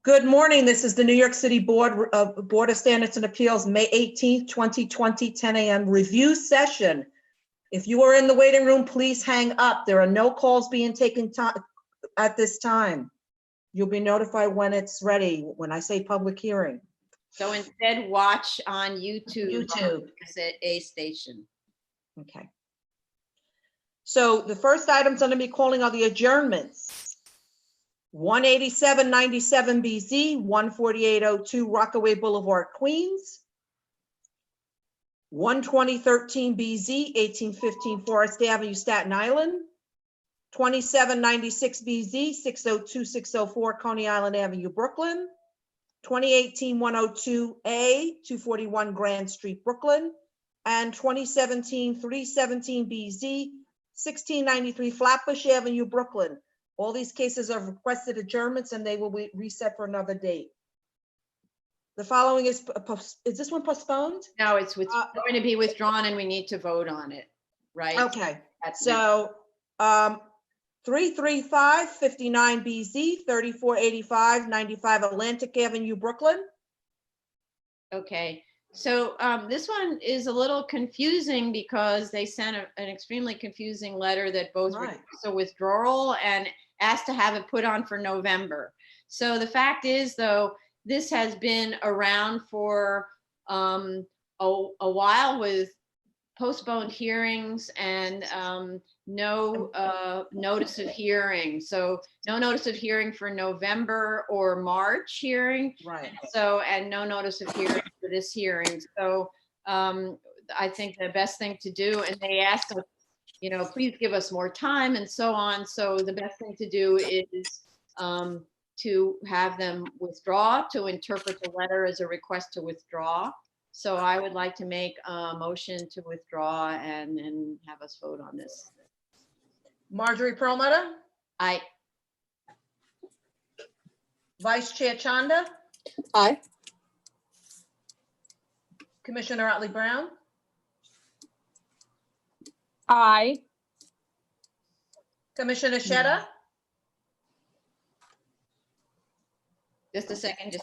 Good morning. This is the New York City Board of Standards and Appeals, May 18th, 2020, 10 a.m. review session. If you are in the waiting room, please hang up. There are no calls being taken at this time. You'll be notified when it's ready, when I say public hearing. So instead, watch on YouTube. YouTube. At a station. Okay. So the first items I'm going to be calling are the adjournments. 18797 BZ, 14802 Rockaway Boulevard, Queens. 12013 BZ, 1815 Forest Avenue, Staten Island. 2796 BZ, 602604 Coney Island Avenue, Brooklyn. 2018-102A, 241 Grand Street, Brooklyn. And 2017-317 BZ, 1693 Flatbush Avenue, Brooklyn. All these cases are requested adjournments and they will be reset for another date. The following is this one postponed? No, it's going to be withdrawn and we need to vote on it, right? Okay, so 33559 BZ, 3485 95 Atlantic Avenue, Brooklyn. Okay, so this one is a little confusing because they sent an extremely confusing letter that both request a withdrawal and asked to have it put on for November. So the fact is, though, this has been around for a while with postponed hearings and no notice of hearing. So no notice of hearing for November or March hearing. Right. So, and no notice of hearing for this hearing. So I think the best thing to do, and they asked us, please give us more time and so on. So the best thing to do is to have them withdraw, to interpret the letter as a request to withdraw. So I would like to make a motion to withdraw and then have us vote on this. Marjorie Perlmutter? Aye. Vice Chair Chanda? Aye. Commissioner Otley Brown? Aye. Commissioner Sheta? Just a second.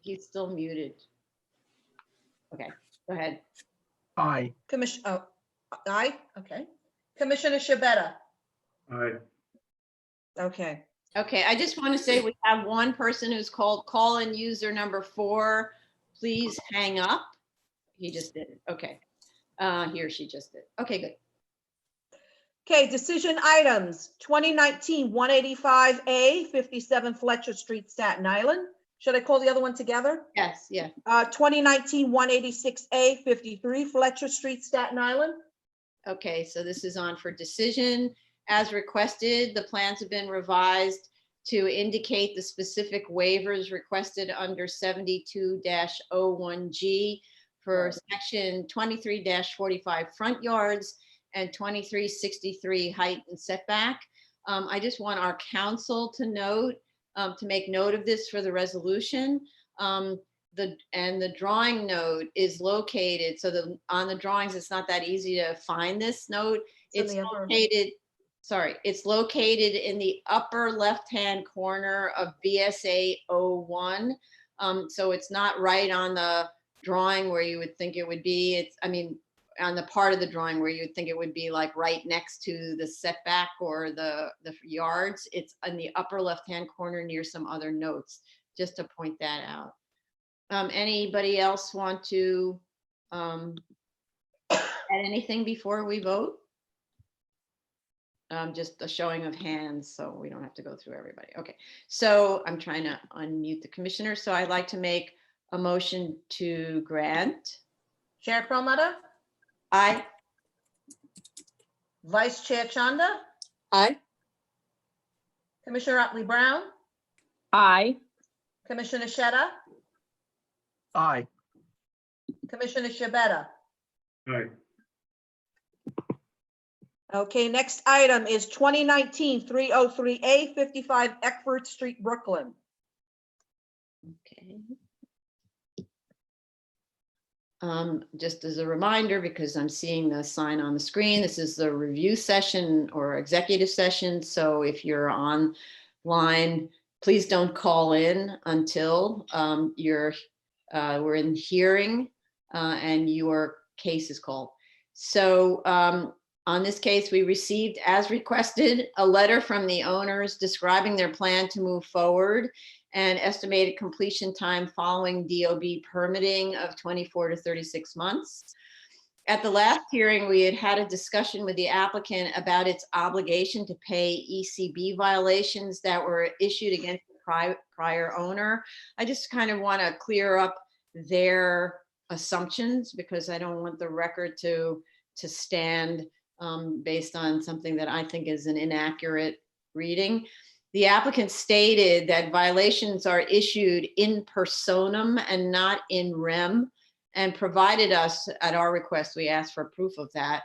He's still muted. Okay, go ahead. Aye. Aye, okay. Commissioner Shabeta? Aye. Okay. Okay, I just want to say we have one person who's called call-in user number 4. Please hang up. He just did it. Okay. He or she just did. Okay, good. Okay, decision items, 2019-185A, 57 Fletcher Street, Staten Island. Should I call the other one together? Yes, yeah. 2019-186A, 53 Fletcher Street, Staten Island. Okay, so this is on for decision. As requested, the plans have been revised to indicate the specific waivers requested under 72-01G for section 23-45 front yards and 2363 height and setback. I just want our council to note, to make note of this for the resolution. The drawing note is located, so on the drawings, it's not that easy to find this note. It's located in the upper left-hand corner of BSA 01. So it's not right on the drawing where you would think it would be. On the part of the drawing where you would think it would be like right next to the setback or the yards. It's in the upper left-hand corner near some other notes, just to point that out. Anybody else want to add anything before we vote? Just a showing of hands so we don't have to go through everybody. Okay, so I'm trying to unmute the commissioner. So I'd like to make a motion to grant. Chair Perlmutter? Aye. Vice Chair Chanda? Aye. Commissioner Otley Brown? Aye. Commissioner Sheta? Aye. Commissioner Shabeta? Aye. Okay, next item is 2019-303A, 55 Eckford Street, Brooklyn. Okay. Just as a reminder, because I'm seeing the sign on the screen, this is the review session or executive session. So if you're online, please don't call in until we're in hearing and your case is called. So on this case, we received, as requested, a letter from the owners describing their plan to move forward and estimated completion time following DOB permitting of 24 to 36 months. At the last hearing, we had a discussion with the applicant about its obligation to pay ECB violations that were issued against the prior owner. I just kind of want to clear up their assumptions because I don't want the record to stand based on something that I think is an inaccurate reading. The applicant stated that violations are issued in personam and not in rem, and provided us, at our request, we asked for proof of that,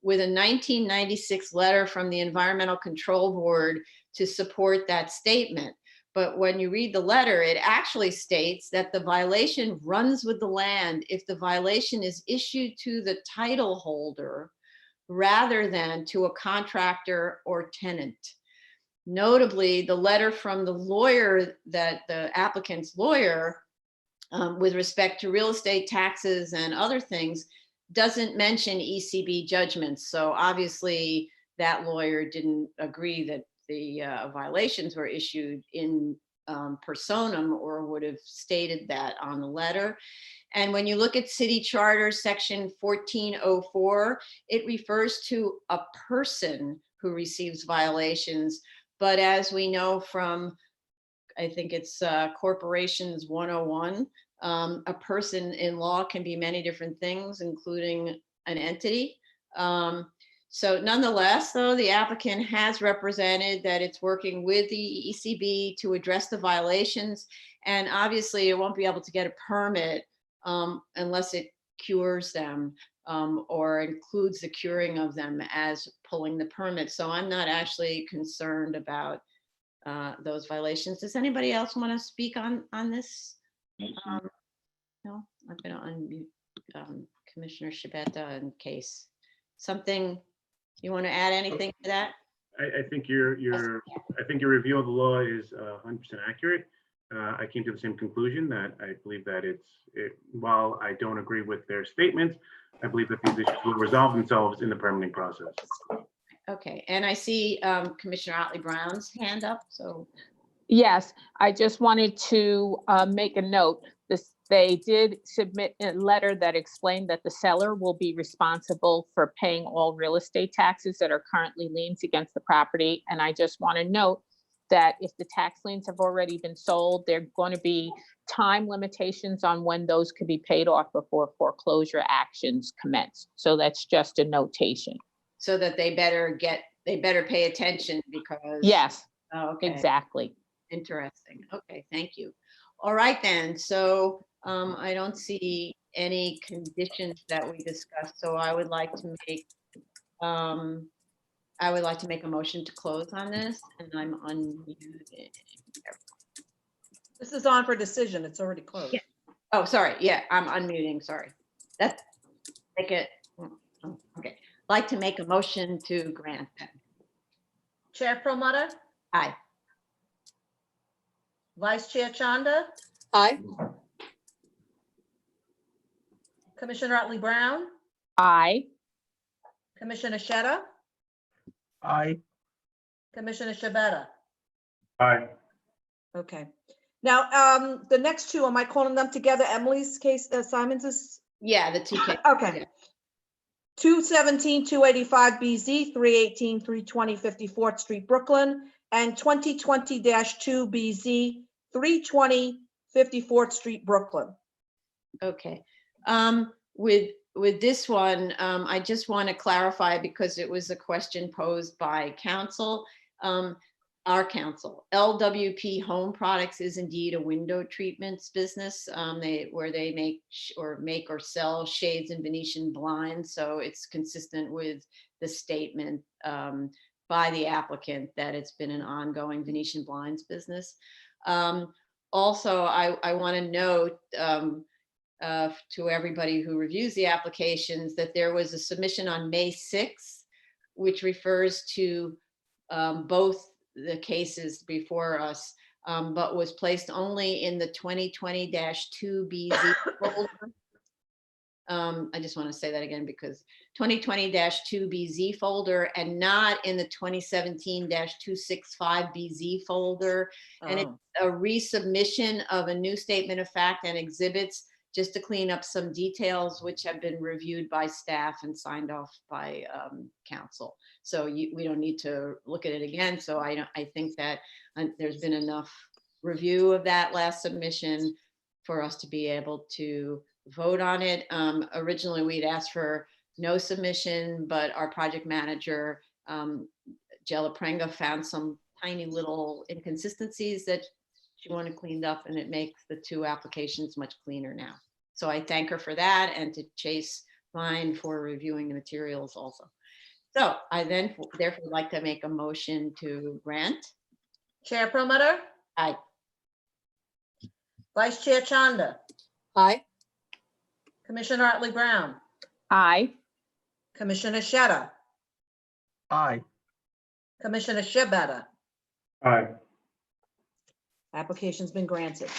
with a 1996 letter from the Environmental Control Board to support that statement. But when you read the letter, it actually states that the violation runs with the land if the violation is issued to the title holder rather than to a contractor or tenant. Notably, the letter from the lawyer, that the applicant's lawyer, with respect to real estate taxes and other things, doesn't mention ECB judgments. So obviously that lawyer didn't agree that the violations were issued in personam, or would have stated that on the letter. And when you look at City Charter Section 1404, it refers to a person who receives violations. But as we know from, I think it's Corporations 101, a person in law can be many different things, including an entity. So nonetheless, though, the applicant has represented that it's working with the ECB to address the violations. And obviously it won't be able to get a permit unless it cures them or includes the curing of them as pulling the permit. So I'm not actually concerned about those violations. Does anybody else want to speak on this? No, I'm going to unmute Commissioner Shabeta in case something you want to add anything to that. I think your review of the law is 100% accurate. I came to the same conclusion that I believe that while I don't agree with their statements, I believe that these issues will resolve themselves in the permitting process. Okay, and I see Commissioner Otley Brown's hand up, so. Yes, I just wanted to make a note. They did submit a letter that explained that the seller will be responsible for paying all real estate taxes that are currently liens against the property. And I just want to note that if the tax liens have already been sold, there are going to be time limitations on when those could be paid off before foreclosure actions commence. So that's just a notation. So that they better pay attention because. Yes, oh, okay. Exactly. Interesting. Okay, thank you. All right then. So I don't see any conditions that we discussed. So I would like to make a motion to close on this, and I'm unmuted. This is on for decision. It's already closed. Yeah. Oh, sorry. Yeah, I'm unmuting. Sorry. That's make it. Okay. Like to make a motion to grant that. Chair Promoter, Aye. Vice Chair Chanda, Aye. Commissioner Otley Brown, Aye. Commissioner Sheta, Aye. Commissioner Shabeta. Aye. Okay. Now, the next two, am I calling them together? Emily's case, Simons's? Yeah, the two cases. Okay. Yeah. 217, 285 BZ, 318, 320, 54th Street, Brooklyn, and 2020-2 BZ, 320, 54th Street, Brooklyn. Okay. With this one, I just want to clarify because it was a question posed by counsel. Our counsel, LWP Home Products is indeed a window treatments business where they make or sell shades and Venetian blinds. So it's consistent with the statement by the applicant that it's been an ongoing Venetian blinds business. Also, I want to note to everybody who reviews the applications that there was a submission on May 6th, which refers to both the cases before us, but was placed only in the 2020-2 BZ folder. I just want to say that again because 2020-2 BZ folder and not in the 2017-265 BZ folder. And it's a resubmission of a new statement of fact and exhibits just to clean up some details which have been reviewed by staff and signed off by council. So we don't need to look at it again. So I think that there's been enough review of that last submission for us to be able to vote on it. Originally, we'd asked for no submission, but our project manager, Jella Prenga, found some tiny little inconsistencies that she wanted cleaned up, and it makes the two applications much cleaner now. So I thank her for that, and to Chase Vine for reviewing the materials also. So I then therefore like to make a motion to grant. Chair Promoter, Aye. Vice Chair Chanda, Aye. Commissioner Otley Brown, Aye. Commissioner Sheta, Aye. Commissioner Shibata. Aye. Application's been granted.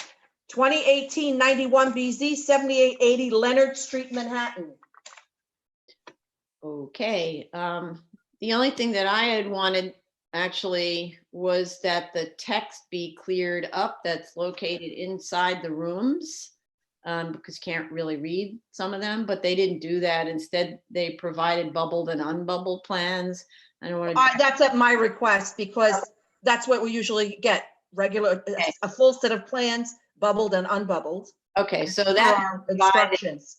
2018-91 BZ 7880 Leonard Street, Manhattan. Okay, the only thing that I had wanted actually was that the text be cleared up that's located inside the rooms, because you can't really read some of them, but they didn't do that. Instead, they provided bubbled and unbubbled plans. I don't want to. That's at my request because that's what we usually get, regular, Okay. a full set of plans, bubbled and unbubbled. Okay, so for that our instructions.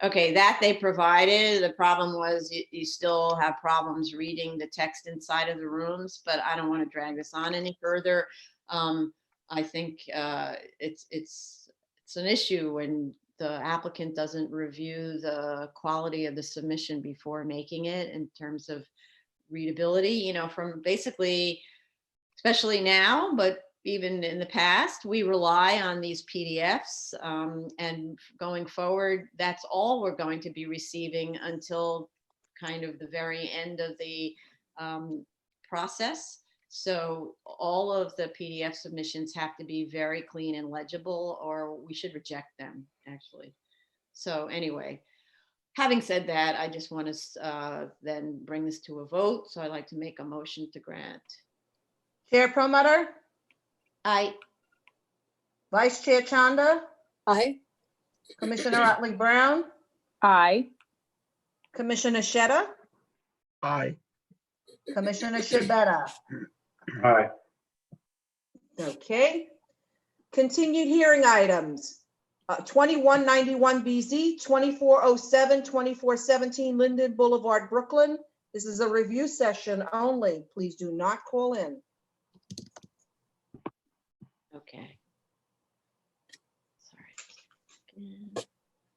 okay, that they provided. The problem was you still have problems reading the text inside of the rooms, but I don't want to drag this on any further. I think it's an issue when the applicant doesn't review the quality of the submission before making it in terms of readability, you know, from basically, especially now, but even in the past, we rely on these PDFs, and going forward, that's all we're going to be receiving until kind of the very end of the process. So all of the PDF submissions have to be very clean and legible, or we should reject them, actually. So anyway, having said that, I just want to then bring this to a vote. So I'd like to make a motion to grant. Chair Promoter, Aye. Vice Chair Chanda, Aye. Commissioner Otley Brown, Aye. Commissioner Sheta, Aye. Commissioner Shibata. Aye. Okay. Continued hearing items. 2191 BZ, 2407, 2417 Linden Boulevard, Brooklyn. This is a review session only. Please do not call in. Okay.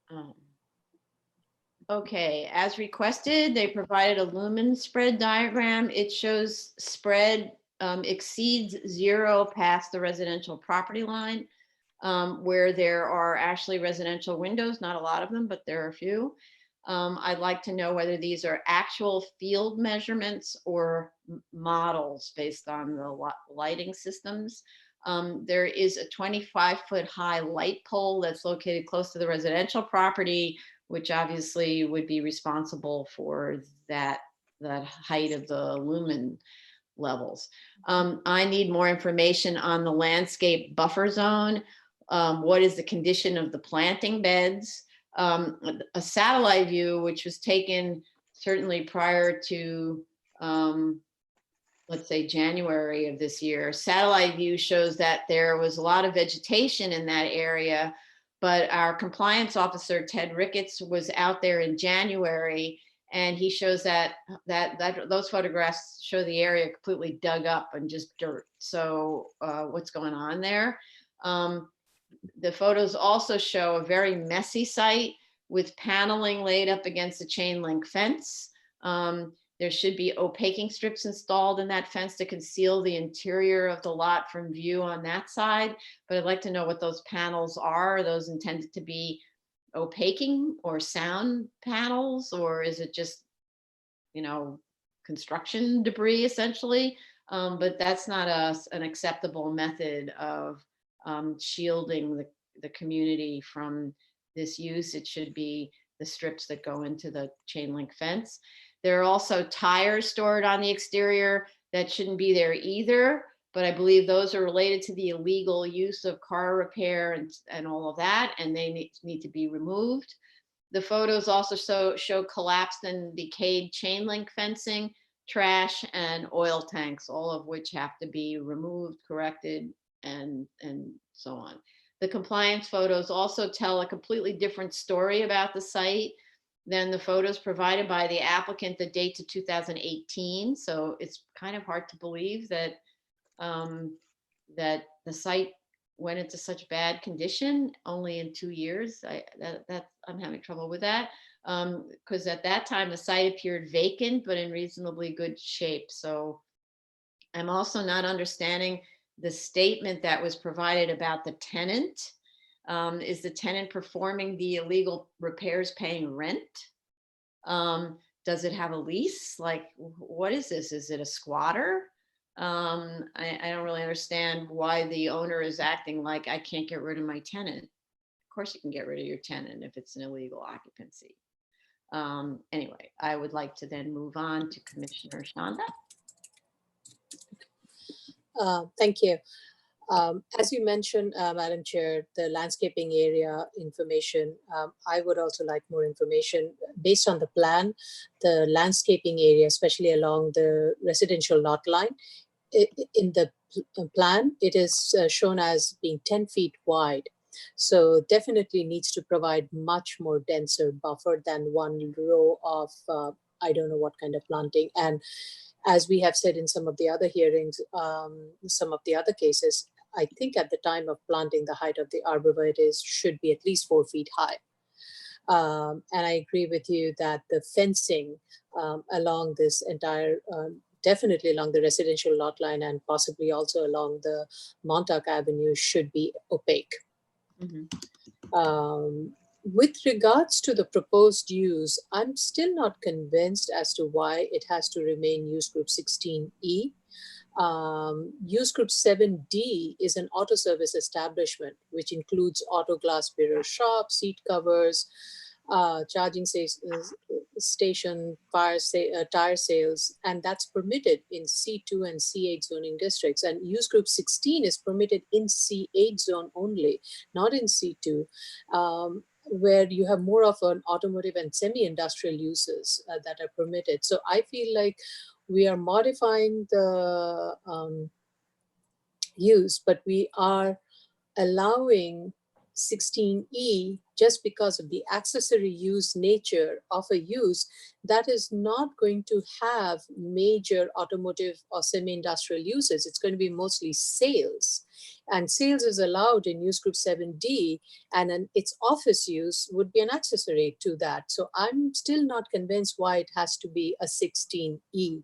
Sorry. Okay, as requested, they provided a lumen spread diagram. It shows spread exceeds 0 past the residential property line, where there are actually residential windows, not a lot of them, but there are a few. I'd like to know whether these are actual field measurements or models based on the lighting systems. There is a 25-foot high light pole that's located close to the residential property, which obviously would be responsible for that height of the lumen levels. I need more information on the landscape buffer zone. What is the condition of the planting beds? A satellite view, which was taken certainly prior to, let's say, January of this year. Satellite view shows that there was a lot of vegetation in that area, but our compliance officer, Ted Ricketts, was out there in January, and he shows that those photographs show the area completely dug up and just dirt. So what's going on there? The photos also show a very messy site with paneling laid up against a chain link fence. There should be opaquing strips installed in that fence to conceal the interior of the lot from view on that side. But I'd like to know what those panels are. Are those intended to be opaquing or sound panels, or is it just, you know, construction debris essentially? But that's not an acceptable method of shielding the community from this use. It should be the strips that go into the chain link fence. There are also tires stored on the exterior that shouldn't be there either, but I believe those are related to the illegal use of car repair and all of that, and they need to be removed. The photos also show collapsed and decayed chain link fencing, trash, and oil tanks, all of which have to be removed, corrected, and so on. The compliance photos also tell a completely different story about the site than the photos provided by the applicant that date to 2018. So it's kind of hard to believe that that the site went into such bad condition only in 2 years. I'm having trouble with that, because at that time the site appeared vacant but in reasonably good shape. So I'm also not understanding the statement that was provided about the tenant. Is the tenant performing the illegal repairs paying rent? Does it have a lease? Like, what is this? Is it a squatter? I don't really understand why the owner is acting like I can't get rid of my tenant. Of course you can get rid of your tenant if it's an illegal occupancy. Anyway, I would like to then move on to Commissioner Shanda. Thank you. As you mentioned, Madam Chair, the landscaping area information, I would also like more information. Based on the plan, the landscaping area, especially along the residential lot line, in the plan, it is shown as being 10 feet wide. So definitely needs to provide much more denser buffer than one row of, I don't know what kind of planting. And as we have said in some of the other hearings, some of the other cases, I think at the time of planting, the height of the arborvitae should be at least 4 feet high. And I agree with you that the fencing along this entire, definitely along the residential lot line and possibly also along the Montauk Avenue should be opaque. Mm-hmm. With regards to the proposed use, I'm still not convinced as to why it has to remain use group 16E. Use group 7D is an auto service establishment, which includes auto glass mirror shop, seat covers, charging station, tire sales, and that's permitted in C2 and C8 zoning districts. And use group 16 is permitted in C8 zone only, not in C2, where you have more of an automotive and semi-industrial uses that are permitted. So I feel like we are modifying the use, but we are allowing 16E just because of the accessory use nature of a use that is not going to have major automotive or semi-industrial uses. It's going to be mostly sales. And sales is allowed in use group 7D, and its office use would be an accessory to that. So I'm still not convinced why it has to be a 16E.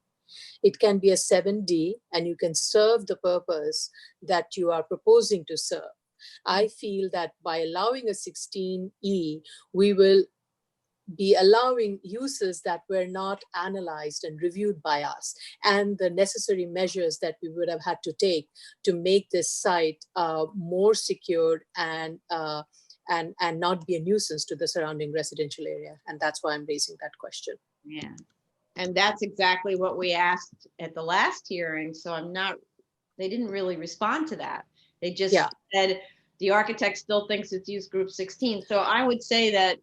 It can be a 7D, and you can serve the purpose that you are proposing to serve. I feel that by allowing a 16E, we will be allowing uses that were not analyzed and reviewed by us, and the necessary measures that we would have had to take to make this site more secured and not be a nuisance to the surrounding residential area. And that's why I'm raising that question. Yeah. And that's exactly what we asked at the last hearing. So they didn't really respond to that. They just said the architect still thinks it's use group 16. So I would say that,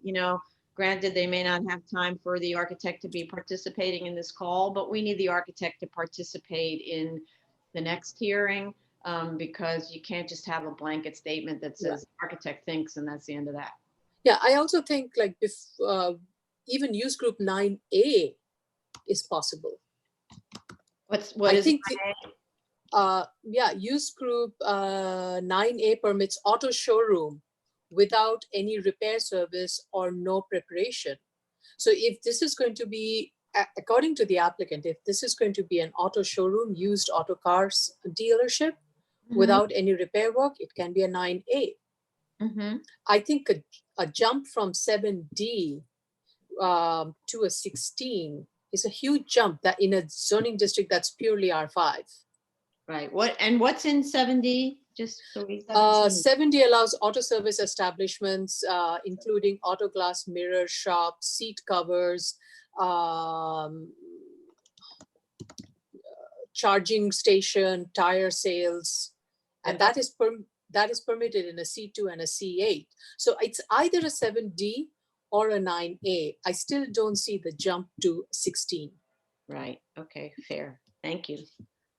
granted, they may not have time for the architect to be participating in this call, but we need the architect to participate in the next hearing, because you can't just have a blanket statement that says architect thinks, and that's the end of that. Yeah, I also think like if even use group 9A is possible. What is it? Use group 9A permits auto showroom without any repair service or no preparation. So if this is going to be, according to the applicant, if this is going to be an auto showroom, used auto cars dealership without any repair work, it can be a 9A. I think a jump from 7D to a 16 is a huge jump that in a zoning district that's purely R5. Right. What's in 7D? Just so we. 7D allows auto service establishments, including auto glass mirror shops, seat covers, charging station, tire sales, and that is permitted in a C2 and a C8. So it's either a 7D or a 9A. I still don't see the jump to 16. Right. Okay. Fair. Thank you.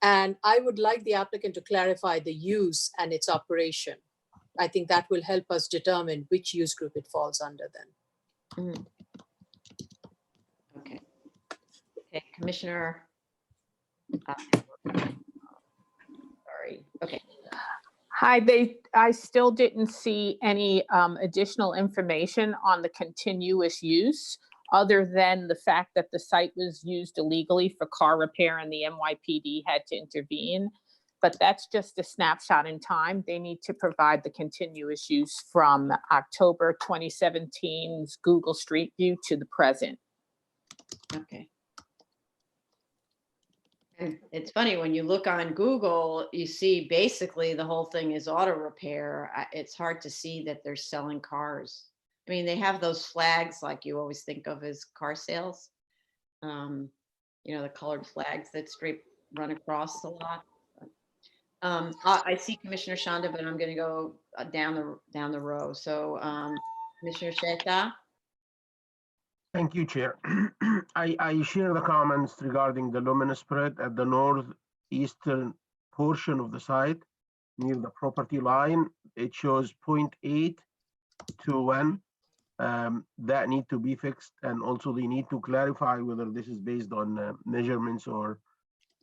And I would like the applicant to clarify the use and its operation. I think that will help us determine which use group it falls under then. Mhm. Okay. Okay, Commissioner. Sorry. Okay. Hi, I still didn't see any additional information on the continuous use, other than the fact that the site was used illegally for car repair and the NYPD had to intervene. But that's just a snapshot in time. They need to provide the continuous use from October 2017's Google Street View to the present. Okay. And it's funny, when you look on Google, you see basically the whole thing is auto repair. It's hard to see that they're selling cars. I mean, they have those flags like you always think of as car sales. You know, the colored flags that straight run across a lot. I see Commissioner Shanda, but I'm going to go down the row. So Commissioner Sheta. Thank you, Chair. I share the comments regarding the luminous spread at the northeastern portion of the site near the property line. It shows 0.8 to 1. That need to be fixed, and also they need to clarify whether this is based on measurements or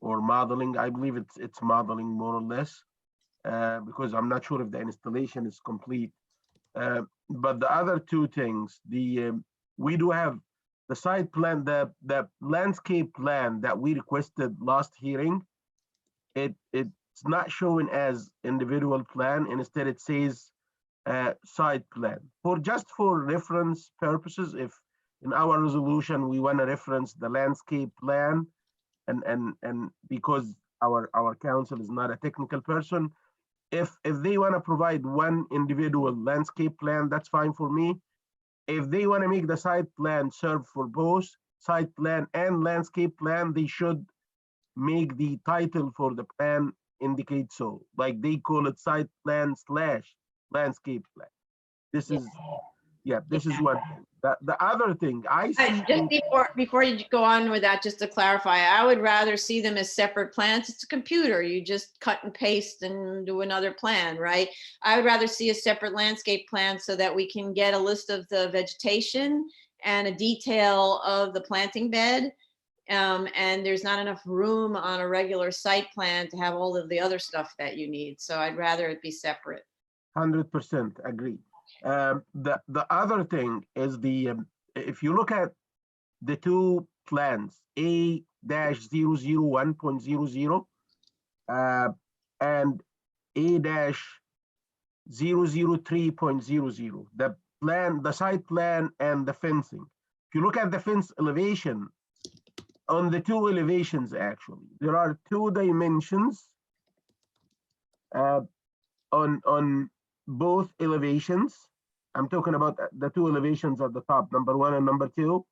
modeling. I believe it's modeling more or less, because I'm not sure if the installation is complete. But the other two things, we do have the site plan, the landscape plan that we requested last hearing. It's not showing as individual plan, and instead it says site plan. For reference purposes, if in our resolution we want to reference the landscape plan, and because our council is not a technical person, if they want to provide one individual landscape plan, that's fine for me. If they want to make the site plan serve for both site plan and landscape plan, they should make the title for the plan indicate so, like they call it site plan / landscape plan. This is, yeah, this is one thing. The other thing I see. Just before you go on with that, just to clarify, I would rather see them as separate plans. It's a computer. You just cut and paste and do another plan, right? I would rather see a separate landscape plan so that we can get a list of the vegetation and a detail of the planting bed. And there's not enough room on a regular site plan to have all of the other stuff that you need. So I'd rather it be separate. 100% agree. The other thing is if you look at the two plans, A-001.00 and A-003.00, the site plan and the fencing. If you look at the fence elevation, on the two elevations, actually, there are two dimensions on both elevations. I'm talking about the two elevations at the top, number 1 and number 2.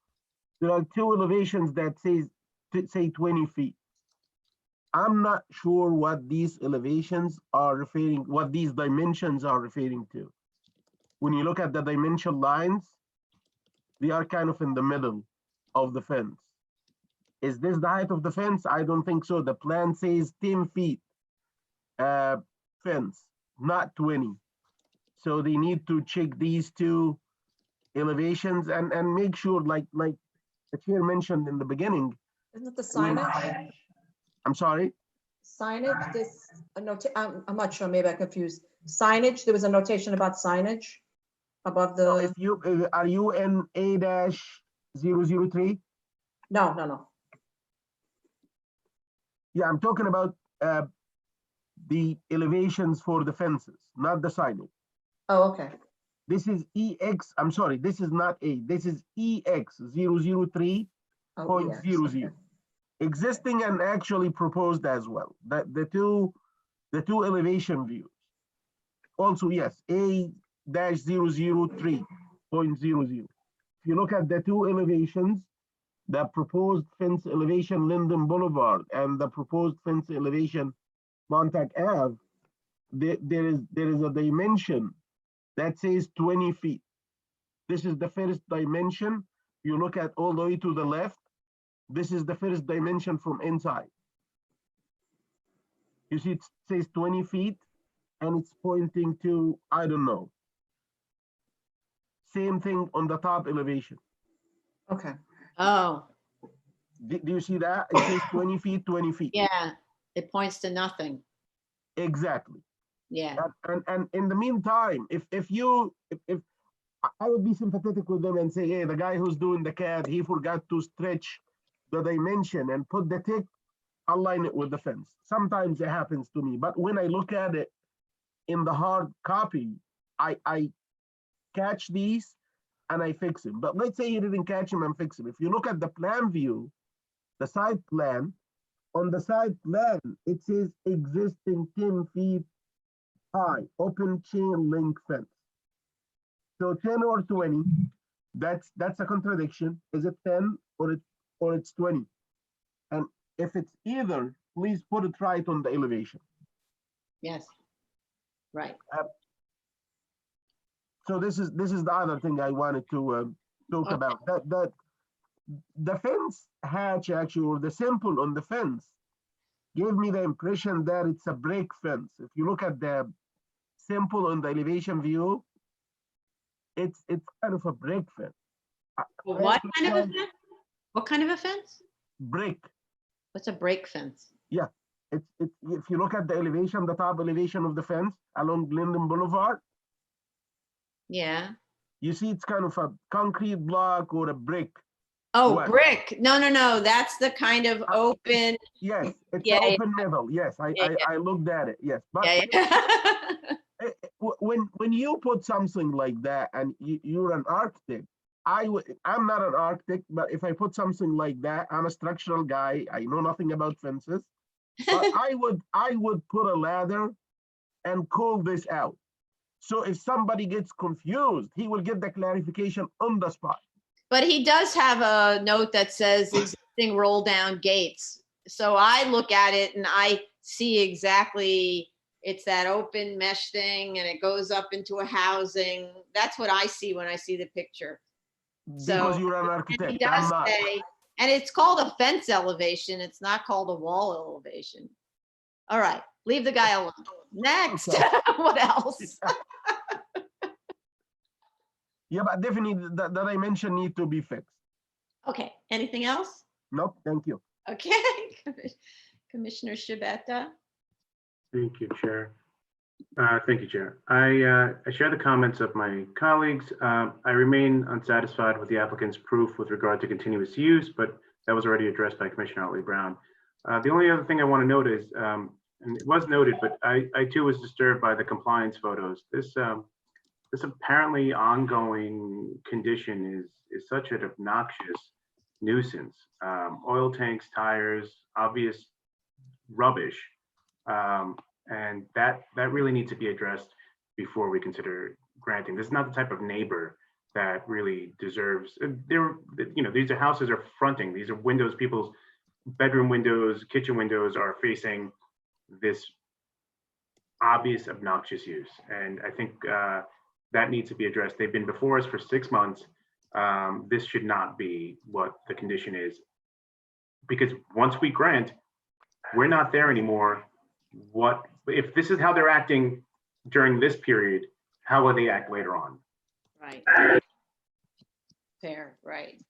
There are two elevations that say 20 feet. I'm not sure what these elevations are what these dimensions are referring to. When you look at the dimension lines, they are kind of in the middle of the fence. Is this the height of the fence? I don't think so. The plan says 10 feet fence, not 20. So they need to check these two elevations and make sure, like the chair mentioned in the beginning. Isn't it the signage? I'm sorry? Signage, I'm not sure, maybe I confused. Signage, there was a notation about signage above So the, if you, are you in A-003? no. Yeah, I'm talking about the elevations for the fences, not the signage. Oh, okay. This is EX, I'm sorry, this is not A, this is EX 003.00. Oh, yes, okay. Existing and actually proposed as well. That the two elevation views. Also, yes, A-003.00. If you look at the two elevations, the proposed fence elevation Linden Boulevard and the proposed fence elevation Montauk Ave, there is a dimension that says 20 feet. This is the first dimension. You look at all the way to the left. This is the first dimension from inside. You see, it says 20 feet and it's pointing to, I don't know. Same thing on the top elevation. Okay. Oh, Do you see that? It says 20 feet, 20 feet. yeah, it points to nothing. Exactly. Yeah, And in the meantime, if I would be sympathetic with them and say, hey, the guy who's doing the CAD, he forgot to stretch the dimension and put the tick, align it with the fence. Sometimes it happens to me, but when I look at it in the hard copy, I catch these and I fix them. But let's say you didn't catch them and fix them. If you look at the plan view, the side plan, on the side plan, it says existing 10 feet high, open chain link fence. So 10 or 20, that's a contradiction. Is it 10 or it's 20? And if it's either, please put it right on the elevation. yes. Right. So this is the other thing I wanted to talk Okay. about. That the fence hatch actually, or the symbol on the fence, gave me the impression that it's a brick fence. If you look at the symbol on the elevation view, it's kind of a brick fence. What kind of a fence? What kind of a fence? Brick. What's a break fence? It's if you look at the elevation, the top elevation of the fence along Linden Boulevard, Yeah. you see it's kind of a concrete block or a brick. Oh, What? brick. No. That's the kind of open. Yes, it's Yeah, an yeah. open metal. Yes, I looked at it. Yes, but Yeah. when you put something like that and you're an architect, I'm not an architect, but if I put something like that, I'm a structural guy. I know nothing about fences, but I would put a ladder and call this out. So if somebody gets confused, he will get the clarification on the spot. But he does have a note that says existing roll down gates. So I look at it and I see exactly, it's that open mesh thing and it goes up into a housing. That's what I see when I see the picture. Because So you're an and architect. he does I'm not. say, and it's called a fence elevation. It's not called a wall elevation. All right, leave the guy alone. Next, Okay. what else? Yeah, but definitely the dimension need to be fixed. Okay, anything else? Nope, thank you. Okay, Commissioner Shibata. Thank you, Chair. Thank you, Chair. I share the comments of my colleagues. I remain unsatisfied with the applicant's proof with regard to continuous use, but that was already addressed by Commissioner Otley Brown. The only other thing I want to note is, and it was noted, but I too was disturbed by the compliance photos. This apparently ongoing condition is such an obnoxious nuisance. Oil tanks, tires, obvious rubbish. And that really needs to be addressed before we consider granting. This is not the type of neighbor that really deserves. These are houses are fronting. These are windows. People's bedroom windows, kitchen windows are facing this obvious obnoxious use, and I think that needs to be addressed. They've been before us for 6 months. This should not be what the condition is, because once we grant, we're not there anymore. What if this is how they're acting during this period? How will they act later on? Right. Fair, right.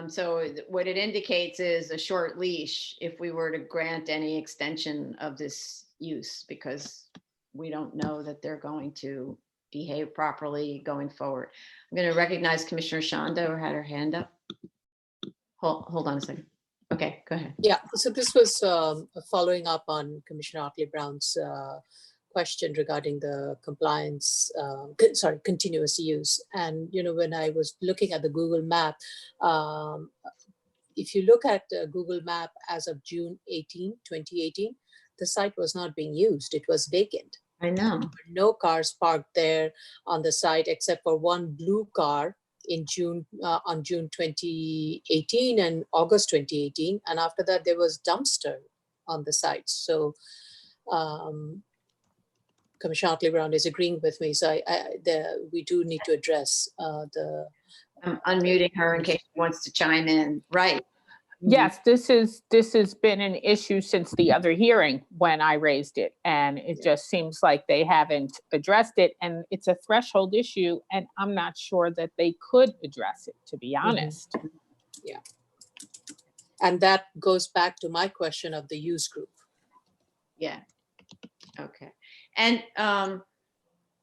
So what it indicates is a short leash if we were to grant any extension of this use, because we don't know that they're going to behave properly going forward. I'm going to recognize Commissioner Shanda, who had her hand up. Hold on a second. Okay, go ahead. Yeah, so this was following up on Commissioner Otley Brown's question regarding the compliance, continuous use. And, when I was looking at the Google map, if you look at Google Map as of June 18, 2018, the site was not being used. It was vacant. I know. No cars parked there on the site except for one blue car in June, on June 2018 and August 2018. And after that, there was dumpster on the site. So Commissioner Otley Brown is agreeing with me. So we do need to address the. I'm unmuting her in case she wants to chime in. Right. Yes, this has been an issue since the other hearing when I raised it, and it just seems like they haven't addressed it, and it's a threshold issue, and I'm not sure that they could address it, to be honest. Yeah. And that goes back to my question of the use group. Yeah. Okay. And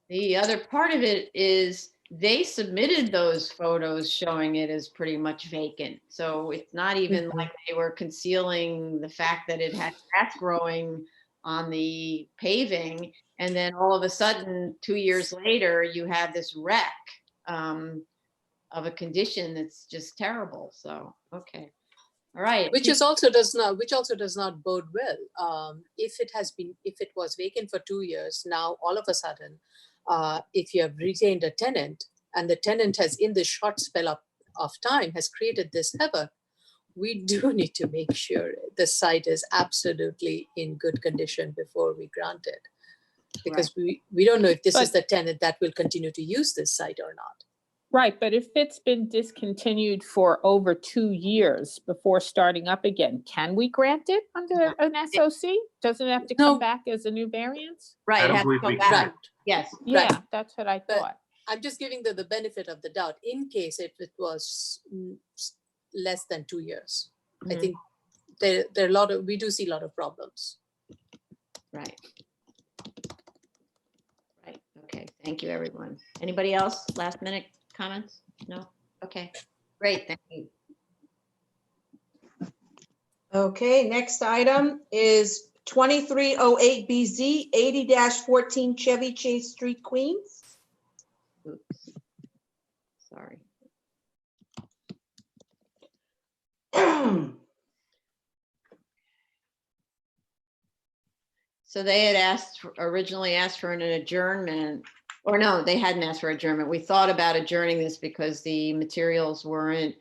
the other part of it is they submitted those photos showing it as pretty much vacant. So it's not even like they were concealing the fact that it had grass growing on the paving. And then all of a sudden, 2 years later, you have this wreck of a condition that's just terrible. So, okay. All right. Which also does not bode well. If it was vacant for 2 years, now all of a sudden, if you have retained a tenant and the tenant has, in the short spell of time, has created this havoc, we do need to make sure the site is absolutely in good condition before we grant it. Because we don't know if this is the tenant that will continue to use this site or not. Right, but if it's been discontinued for over 2 years before starting up again, can we grant it under an SOC? Doesn't it have to come back as a new variance? Right. I It don't has to believe go we back. can. Yes. Yeah, that's what I But thought. I'm just giving the benefit of the doubt in case if it was less than 2 years. I Mhm. think there are a lot of, we do see a lot of problems. Right. Right. Okay. Thank you, everyone. Anybody else? Last minute comments? No? Okay. Great. Thank you. Okay, next item is 2308BZ, 80-14 Chevy Chase Street, Queens. Oops. Sorry. So they had originally asked for an adjournment, or no, they hadn't asked for adjournment. We thought about adjourning this because the materials weren't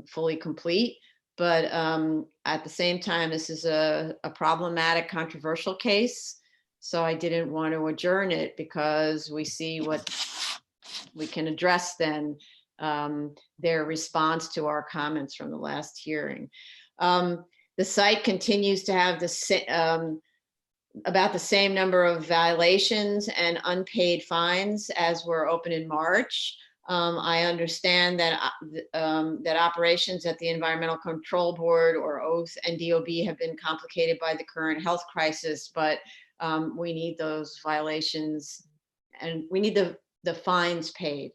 fully complete. But at the same time, this is a problematic, controversial case. So I didn't want to adjourn it because we see what we can address then, their response to our comments from the last hearing. The site continues to have about the same number of violations and unpaid fines as were open in March. I understand that that operations at the Environmental Control Board or OATH and DOB have been complicated by the current health crisis, but we need those violations and we need the fines paid.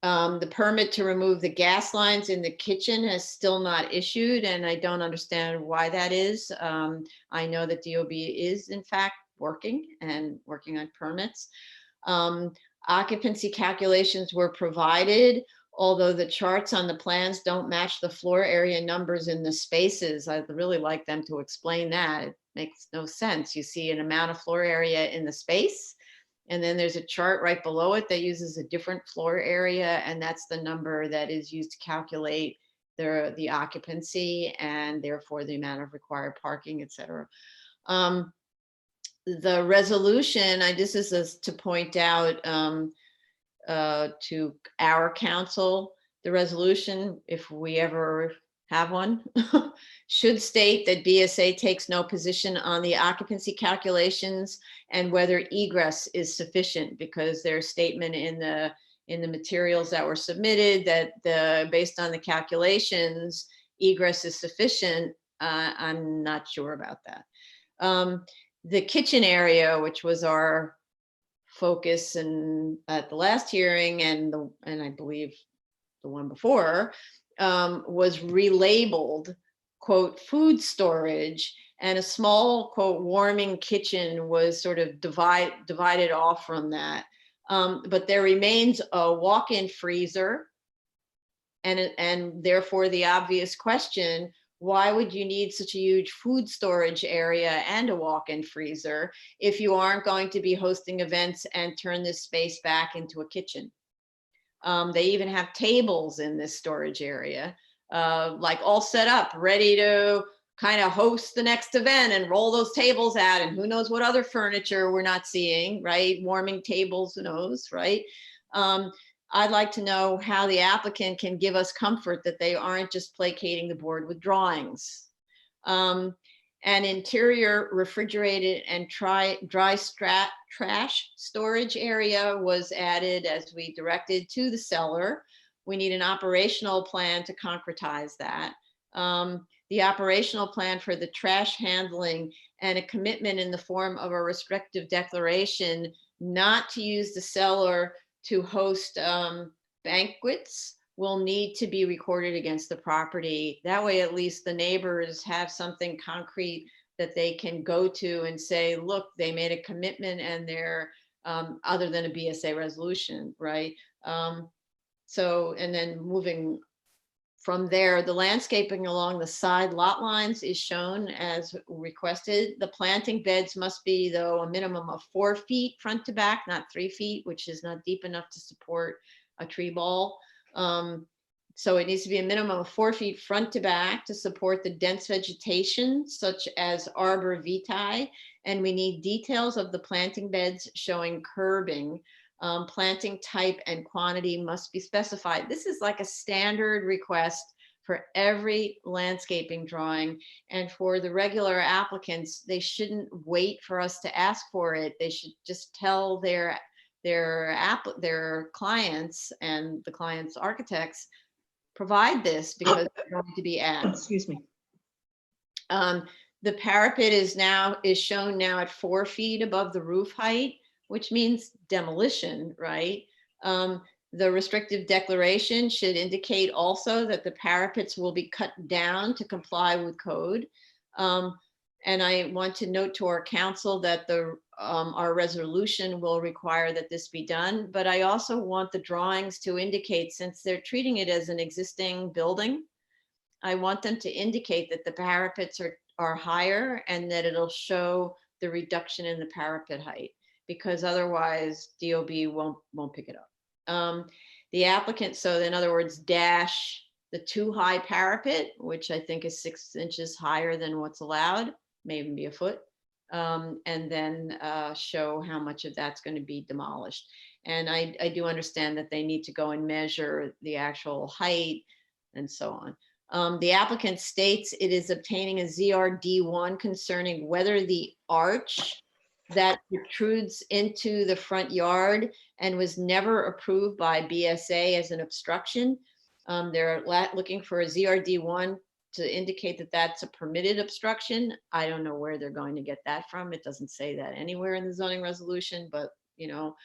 The permit to remove the gas lines in the kitchen has still not issued, and I don't understand why that is. I know that DOB is in fact working on permits. Occupancy calculations were provided, although the charts on the plans don't match the floor area numbers in the spaces. I'd really like them to explain that. It makes no sense. You see an amount of floor area in the space, and then there's a chart right below it that uses a different floor area, and that's the number that is used to calculate the occupancy and therefore the amount of required parking, et cetera. The resolution, this is to point out to our council, the resolution, if we ever have one, should state that BSA takes no position on the occupancy calculations and whether egress is sufficient, because their statement in the materials that were submitted that based on the calculations, egress is sufficient. I'm not sure about that. The kitchen area, which was our focus at the last hearing and I believe the one before, was relabeled, quote, food storage, and a small, quote, warming kitchen was sort of divided off from that. But there remains a walk-in freezer, And therefore the obvious question, why would you need such a huge food storage area and a walk-in freezer if you aren't going to be hosting events and turn this space back into a kitchen? They even have tables in this storage area, like all set up, ready to kind of host the next event and roll those tables out, and who knows what other furniture we're not seeing, right? Warming tables, who knows, right? I'd like to know how the applicant can give us comfort that they aren't just placating the board with drawings. An interior refrigerated and dry trash storage area was added as we directed to the cellar. We need an operational plan to concretize that. The operational plan for the trash handling and a commitment in the form of a restrictive declaration not to use the cellar to host banquets will need to be recorded against the property. That way, at least the neighbors have something concrete that they can go to and say, look, they made a commitment and they're other than a BSA resolution, right? So, and then moving from there, the landscaping along the side lot lines is shown as requested. The planting beds must be, though, a minimum of 4 feet front to back, not 3 feet, which is not deep enough to support a tree ball. So it needs to be a minimum of 4 feet front to back to support the dense vegetation, such as arbor vitae. And we need details of the planting beds showing curbing. Planting type and quantity must be specified. This is like a standard request for every landscaping drawing. And for the regular applicants, they shouldn't wait for us to ask for it. They should just tell their clients and the client's architects, provide this because they're going to be asked. Excuse me. The parapet is shown now at 4 feet above the roof height, which means demolition, right? The restrictive declaration should indicate also that the parapets will be cut down to comply with code. And I want to note to our council that our resolution will require that this be done, but I also want the drawings to indicate, since they're treating it as an existing building, I want them to indicate that the parapets are higher and that it'll show the reduction in the parapet height, because otherwise DOB won't pick it up. The applicant, so in other words, dash the too high parapet, which I think is 6 inches higher than what's allowed, may even be a foot, and then show how much of that's going to be demolished. And I do understand that they need to go and measure the actual height and so on. The applicant states it is obtaining a ZRD1 concerning whether the arch that protrudes into the front yard and was never approved by BSA as an obstruction. They're looking for a ZRD1 to indicate that that's a permitted obstruction. I don't know where they're going to get that from. It doesn't say that anywhere in the zoning resolution, but you know,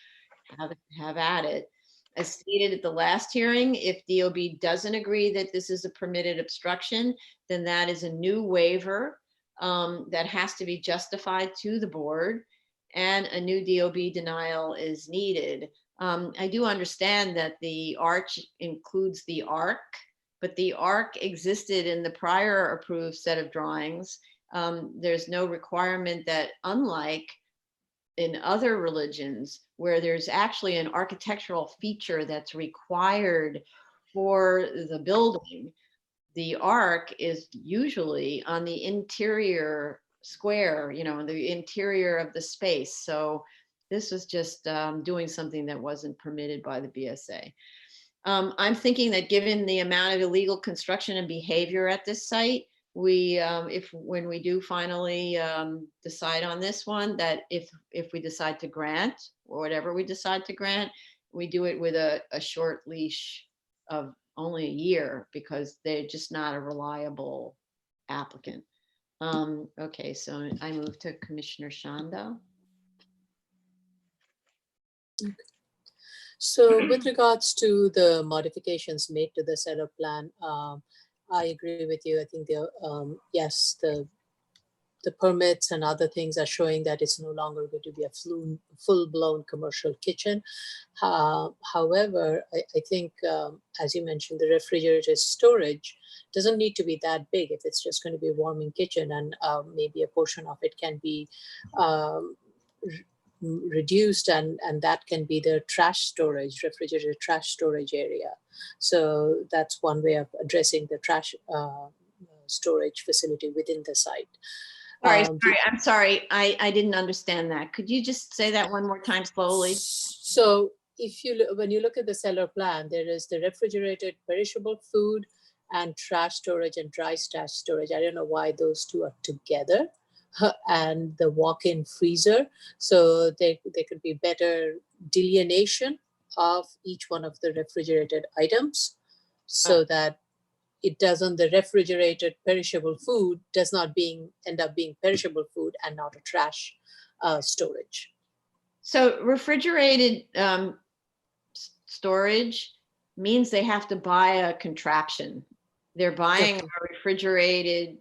have at it. As stated at the last hearing, if DOB doesn't agree that this is a permitted obstruction, then that is a new waiver that has to be justified to the board, and a new DOB denial is needed. I do understand that the arch includes the arc, but the arc existed in the prior approved set of drawings. There's no requirement that, unlike in other religions where there's actually an architectural feature that's required for the building, the arc is usually on the interior square, you know, the interior of the space. So this was just doing something that wasn't permitted by the BSA. I'm thinking that given the amount of illegal construction and behavior at this site, when we do finally decide on this one, that if we decide to grant, or whatever we decide to grant, we do it with a short leash of only a year, because they're just not a reliable applicant. Okay, so I move to Commissioner Shanda. So with regards to the modifications made to the setup plan, I agree with you. I think yes, the the permits and other things are showing that it's no longer going to be a full-blown commercial kitchen. However, I think, as you mentioned, the refrigerator storage doesn't need to be that big if it's just going to be a warming kitchen, and maybe a portion of it can be reduced, and that can be the trash storage, refrigerator trash storage area. So that's one way of addressing the trash storage facility within the site. I'm sorry. I didn't understand that. Could you just say that one more time slowly? So if you when you look at the cellar plan, there is the refrigerated perishable food and trash storage and dry stash storage. I don't know why those two are together. And the walk-in freezer. So there could be better delineation of each one of the refrigerated items, so that it doesn't, the refrigerated perishable food does not end up being perishable food and not a trash storage. So refrigerated storage means they have to buy a contraption. They're buying a refrigerated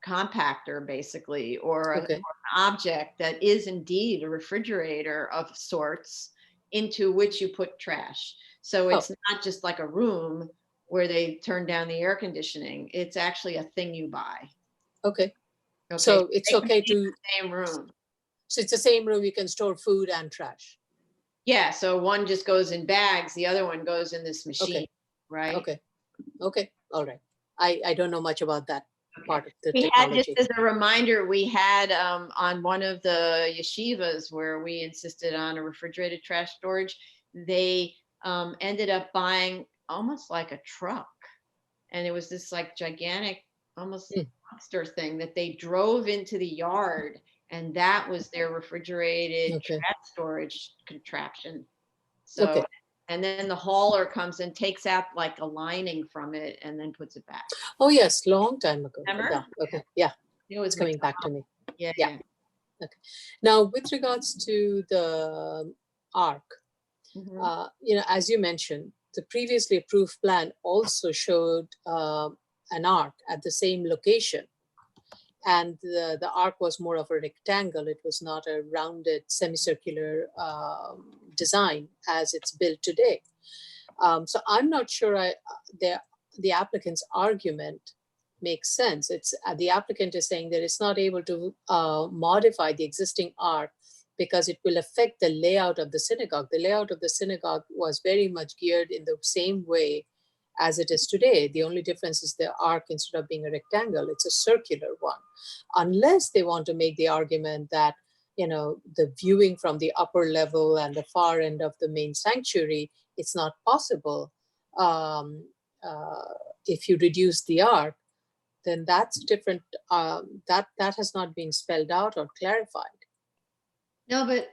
compactor, basically, or an object that is indeed a refrigerator of sorts into which you put trash. So it's not just like a room where they turn down the air conditioning. It's actually a thing you buy. Okay. So it's okay to same room. So it's the same room, you can store food and trash. Yeah. So one just goes in bags, the other one goes in this machine, right? Okay. All right. I don't know much about that part of the We technology. had, just as a reminder, we had on one of the yeshivas where we insisted on a refrigerated trash storage, they ended up buying almost like a truck. And it was this like gigantic, almost monster thing that they drove into the yard, and that was their refrigerated trash storage contraption. So, and then the hauler comes and takes out like a lining from it and then puts it back. Oh yes, long time ago. Remember? Yeah. It was It's coming back to me. Yeah. Okay. Now, with regards to the ARC, as you mentioned, the previously approved plan also showed an ARC at the same location. And the ARC was more of a rectangle. It was not a rounded semicircular design as it's built today. So I'm not sure the applicant's argument makes sense. It's the applicant is saying that it's not able to modify the existing ARC because it will affect the layout of the synagogue. The layout of the synagogue was very much geared in the same way as it is today. The only difference is the arc, instead of being a rectangle, it's a circular one. Unless they want to make the argument that, the viewing from the upper level and the far end of the main sanctuary, it's not possible. If you reduce the arc, then that's different. That has not been spelled out or clarified. No, but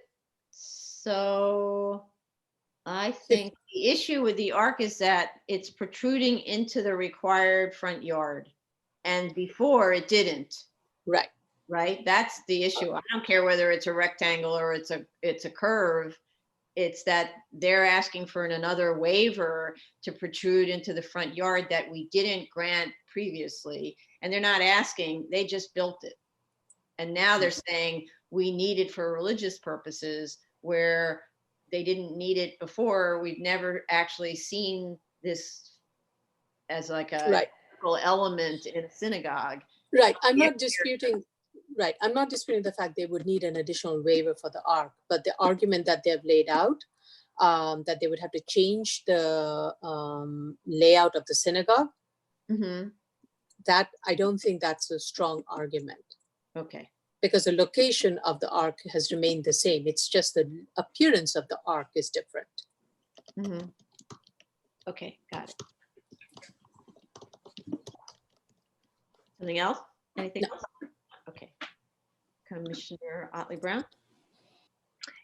so I think the issue with the arc is that it's protruding into the required front yard, and before it didn't. Right. That's the issue. I don't care whether it's a rectangle or it's a curve. It's that they're asking for another waiver to protrude into the front yard that we didn't grant previously. And they're not asking, they just built it. And now they're saying we need it for religious purposes, where they didn't need it before. We've never actually seen this as like a element in a synagogue. Right. I'm not disputing the fact they would need an additional waiver for the ark, but the argument that they've laid out, that they would have to change the layout of the synagogue, that I don't think that's a strong argument. Okay. Because the location of the ark has remained the same. It's just the appearance of the ark is different. Okay, got it. Something else? Anything else? Okay. Commissioner Otley-Brown?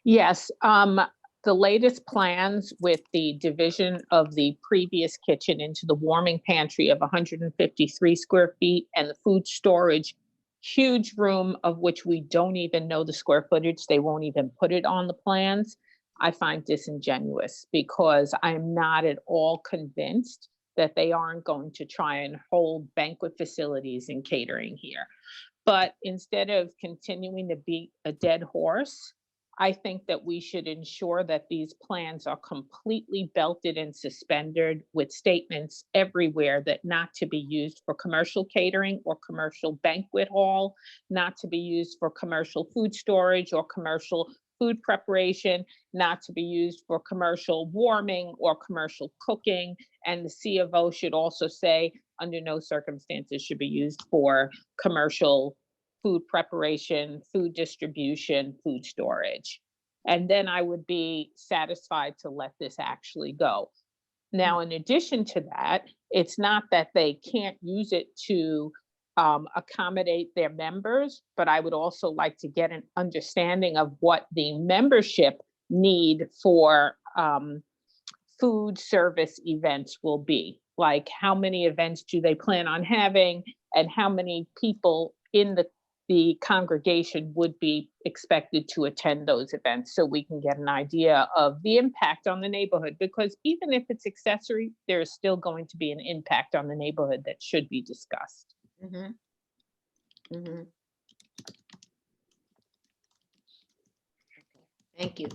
Yes, the latest plans with the division of the previous kitchen into the warming pantry of 153 square feet and the food storage, huge room of which we don't even know the square footage. They won't even put it on the plans. I find disingenuous, because I'm not at all convinced that they aren't going to try and hold banquet facilities and catering here. But instead of continuing to beat a dead horse, I think that we should ensure that these plans are completely belted and suspended with statements everywhere that not to be used for commercial catering or commercial banquet hall, not to be used for commercial food storage or commercial food preparation, not to be used for commercial warming or commercial cooking. And the C of O should also say, under no circumstances should be used for commercial food preparation, food distribution, food storage. And then I would be satisfied to let this actually go. Now, in addition to that, it's not that they can't use it to accommodate their members, but I would also like to get an understanding of what the membership need for food service events will be. Like, how many events do they plan on having, and how many people in the congregation would be expected to attend those events, so we can get an idea of the impact on the neighborhood. Because even if it's accessory, there is still going to be an impact on the neighborhood that should be discussed. Mhm. Mhm. Thank you.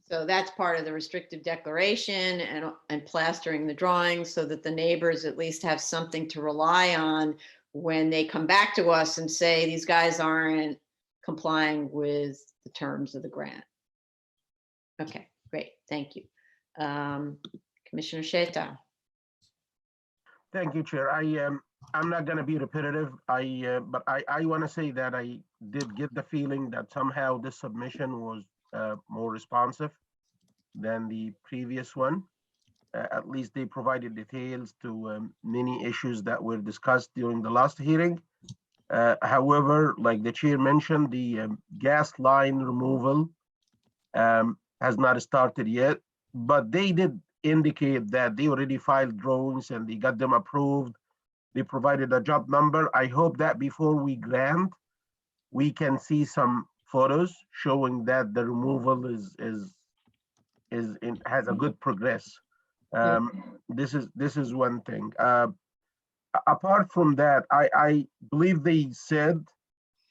So that's part of the restrictive declaration and plastering the drawings so that the neighbors at least have something to rely on when they come back to us and say, these guys aren't complying with the terms of the grant. Okay, great, thank you. Commissioner Sheta. Thank you, Chair. I'm not going to be repetitive. But I want to say that I did get the feeling that somehow this submission was more responsive than the previous one. At least they provided details to many issues that were discussed during the last hearing. However, like the chair mentioned, the gas line removal has not started yet, but they did indicate that they already filed drawings and they got them approved. They provided a job number. I hope that before we grant, we can see some photos showing that the removal has a good progress. This is one thing. Apart from that, I believe they said,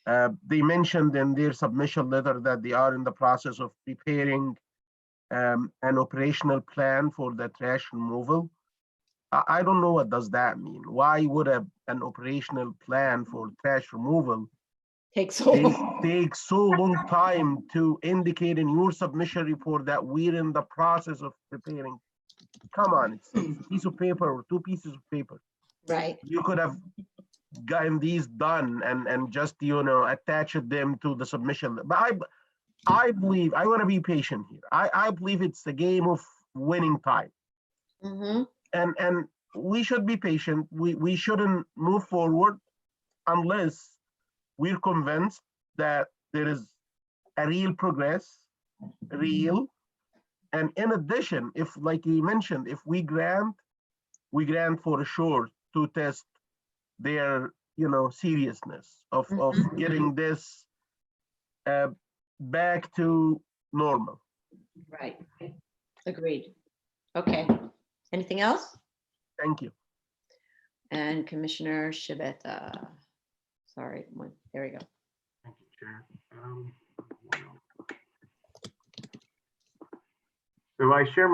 they mentioned in their submission letter that they are in the process of preparing an operational plan for the trash removal. I don't know what does that mean. Why would an operational plan for trash removal take so long time to indicate in your submission report that we're in the process of preparing? Come on, it's a piece of paper or two pieces of paper. Right. You could have gotten these done and just, attached them to the submission. But I believe, I want to be patient here. I believe it's a game of winning time. Mm-hmm. And we should be patient. We shouldn't move forward unless we're convinced that there is a real progress, and in addition, if, like you mentioned, if we grant for sure to test their, seriousness of getting this back to normal. Right. Agreed. Okay. Anything else? Thank you. And Commissioner Shibeta. Sorry, there we go. Thank you, Chair. So I share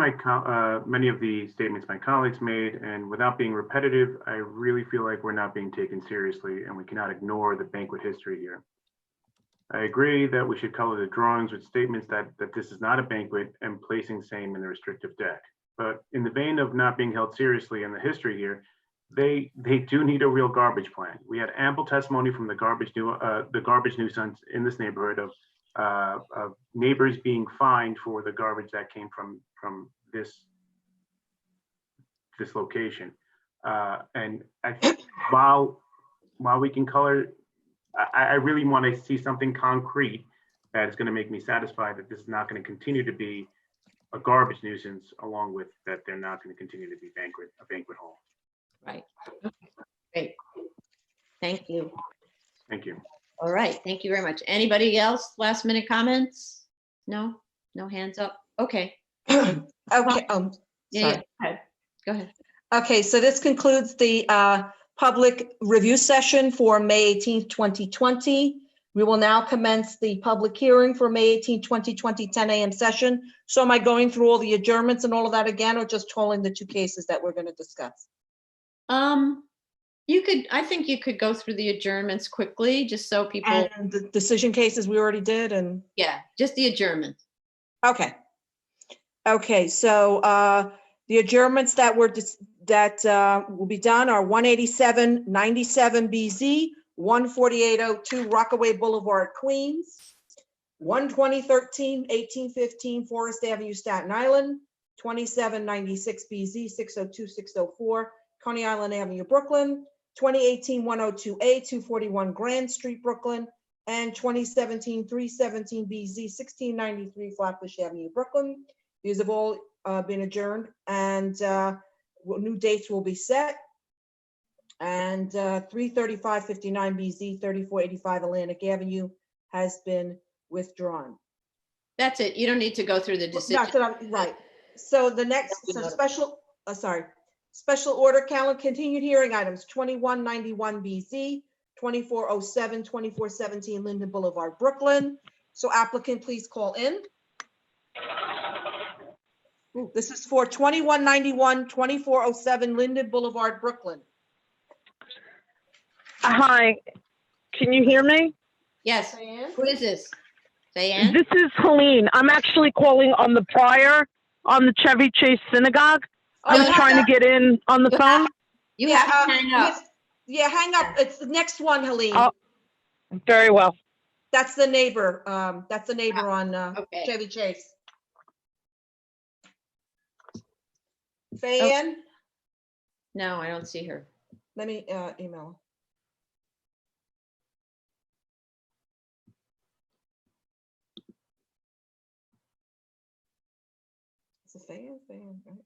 many of the statements my colleagues made, and without being repetitive, I really feel like we're not being taken seriously and we cannot ignore the banquet history here. I agree that we should color the drawings with statements that this is not a banquet and placing same in the restrictive deck. But in the vein of not being held seriously in the history here, they do need a real garbage plan. We had ample testimony from the garbage nuisance in this neighborhood of neighbors being fined for the garbage that came from this location. And I think while we can color, I really want to see something concrete that is going to make me satisfied that this is not going to continue to be a garbage nuisance, along with that they're not going to continue to be a banquet hall. Right. Great. Thank you. Thank you. All right. Thank you very much. Anybody else? Last minute comments? No? No hands up? Okay. Okay, Yeah. sorry. Go ahead. Okay, so this concludes the public review session for May 18th, 2020. We will now commence the public hearing for May 18th, 2020, 10 a.m. session. So am I going through all the adjournments and all of that again, or just calling the two cases that we're going to discuss? I think you could go through the adjournments quickly, just so people, And the decision cases we already did, and, yeah, just the adjournments. okay. Okay, so the adjournments that will be done are 187-97 BZ, 14802 Rockaway Boulevard, Queens, 12013-1815 Forest Avenue, Staten Island, 2796 BZ, 602-604 Coney Island Avenue, Brooklyn, 2018-102A, 241 Grand Street, Brooklyn, and 2017-317 BZ, 1693 Flatbush Avenue, Brooklyn. These have all been adjourned, and new dates will be set. And 335-59 BZ, 3485 Atlantic Avenue has been withdrawn. That's it. You don't need to go through the decision. That's what right. So the next, so special order calendar continued hearing items, 2191 BZ, 2407, 2417 Linden Boulevard, Brooklyn. So applicant, please call in. Ooh, this is for 2191, 2407 Linden Boulevard, Brooklyn. Hi, can you hear me? Yes. Diane? Who is this? Diane? This is Helene. I'm actually calling on the Chevy Chase Synagogue. I was trying to get in on the phone. You have to hang up. Yeah, hang up. It's the next one, Helene. Oh, very well. That's the neighbor. That's the neighbor on Okay. Chevy Chase. Fayan, No, I don't see her. let me email. Is it Fayan? Fayan, right?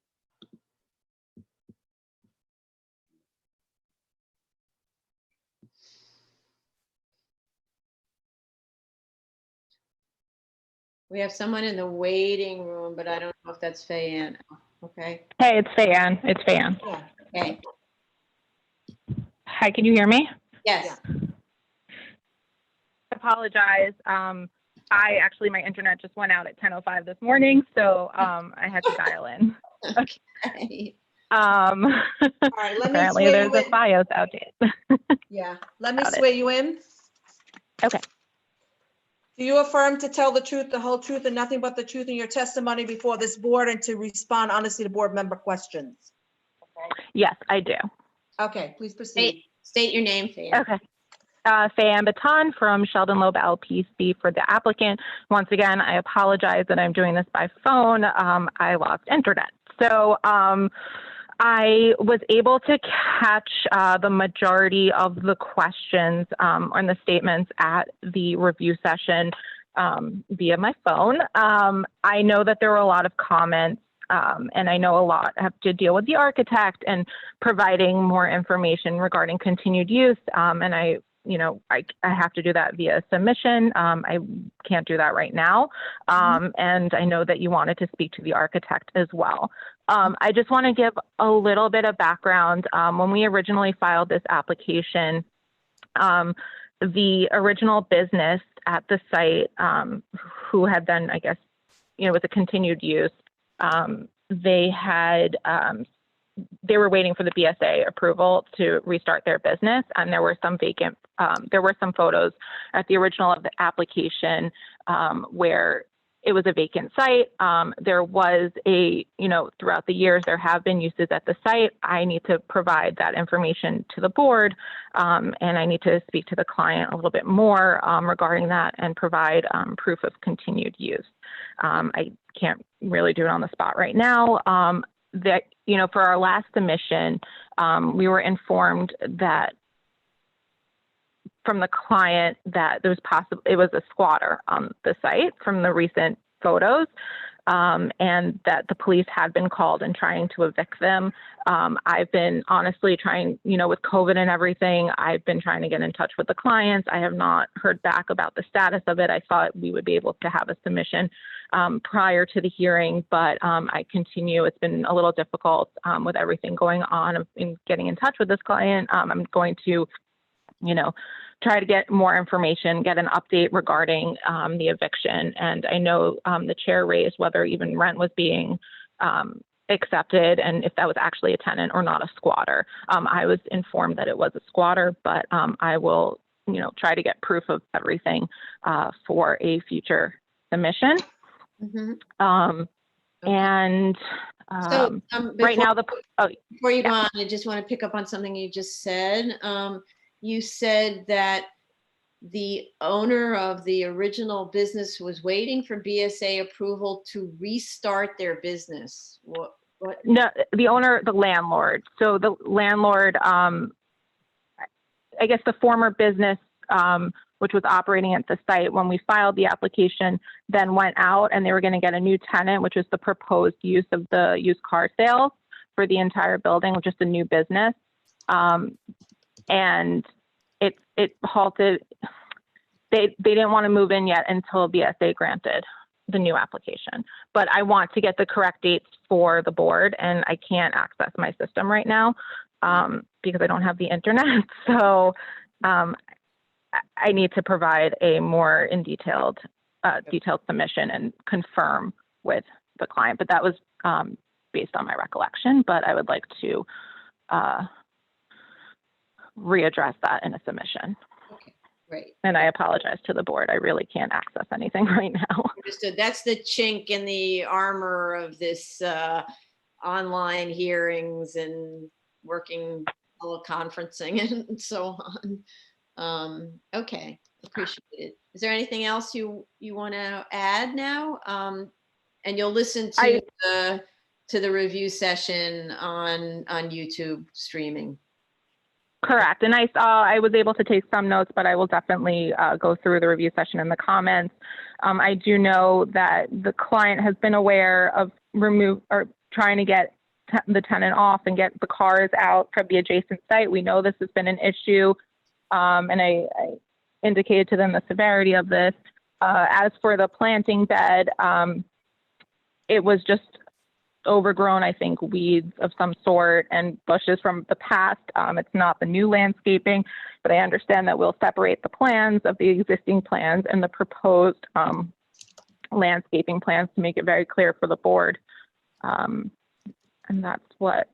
We have someone in the waiting room, but I don't know if that's Faye-Ann. Okay. Hey, it's Fayan. It's Fayan. Yeah. Okay. Hi, can you hear me? Yes. I apologize. My internet just went out at 10:05 this morning, so I had to dial in. Okay. All right, let me Apparently, swear there's you a in. FiOS outage. Yeah, let me Got it. swear you in. Okay. Do you affirm to tell the truth, the whole truth, and nothing but the truth in your testimony before this board and to respond honestly to board member questions? Yes, I do. Okay, please proceed. State your name, Faye-Ann. Okay. Fayan Baton from Sheldon Loeb LPC for the applicant. Once again, I apologize that I'm doing this by phone. I lost internet. So I was able to catch the majority of the questions and the statements at the review session via my phone. I know that there were a lot of comments, and I know a lot have to deal with the architect and providing more information regarding continued use. And I have to do that via submission. I can't do that right now. And I know that you wanted to speak to the architect as well. I just want to give a little bit of background. When we originally filed this application, the original business at the site, who had then, I guess, with the continued use, they were waiting for the BSA approval to restart their business, and there were some photos at the original of the application where it was a vacant site. There was throughout the years, there have been uses at the site. I need to provide that information to the board, and I need to speak to the client a little bit more regarding that and provide proof of continued use. I can't really do it on the spot right now. That, for our last submission, we were informed that from the client that it was a squatter on the site from the recent photos, and that the police had been called and trying to evict them. I've been honestly trying, with COVID and everything, I've been trying to get in touch with the clients. I have not heard back about the status of it. I thought we would be able to have a submission prior to the hearing, but I continue. It's been a little difficult with everything going on in getting in touch with this client. I'm going to, try to get more information, get an update regarding the eviction. And I know the chair raised whether even rent was being accepted and if that was actually a tenant or not a squatter. I was informed that it was a squatter, but I will, try to get proof of everything for a future submission. Mhm. And So, right now, before you go on, I just want to pick up on something you just said. You said that the owner of the original business was waiting for BSA approval to restart their business. What? No, the owner, the landlord. So the landlord, I guess the former business, which was operating at the site when we filed the application, then went out and they were going to get a new tenant, which was the proposed use of the used car sales for the entire building, which is a new business. And it halted. They didn't want to move in yet until BSA granted the new application. But I want to get the correct dates for the board, and I can't access my system right now because I don't have the internet. So I need to provide a more detailed submission and confirm with the client. But that was based on my recollection. But I would like to readdress that in a submission. Okay, great. And I apologize to the board. I really can't access anything right now. Understood. That's the chink in the armor of this online hearings and working teleconferencing and so on. Okay, appreciate it. Is there anything else you want to add now? And you'll listen to the review session on YouTube streaming. Correct. And I was able to take some notes, but I will definitely go through the review session and the comments. I do know that the client has been aware of trying to get the tenant off and get the cars out from the adjacent site. We know this has been an issue, and I indicated to them the severity of this. As for the planting bed, it was just overgrown, I think, weeds of some sort and bushes from the past. It's not the new landscaping, but I understand that we'll separate the plans of the existing plans and the proposed landscaping plans to make it very clear for the board. And that's what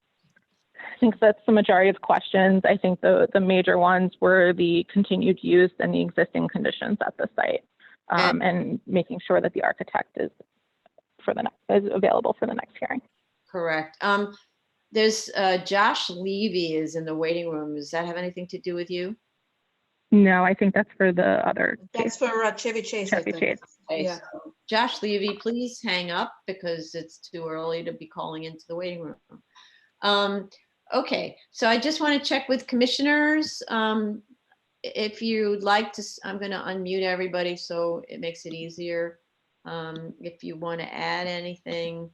I think that's the majority of the questions. I think the major ones were the continued use and the existing conditions at the site, and making sure that the architect is available for the next hearing. Correct. There's Josh Levy is in the waiting room. Does that have anything to do with you? No, I think that's for the other. That's for Chevy Chase, I Chevy think. Chase. Okay, Yeah. so Josh Levy, please hang up because it's too early to be calling into the waiting room. Okay, so I just want to check with commissioners. If you'd like to, I'm going to unmute everybody so it makes it easier. If you want to add anything,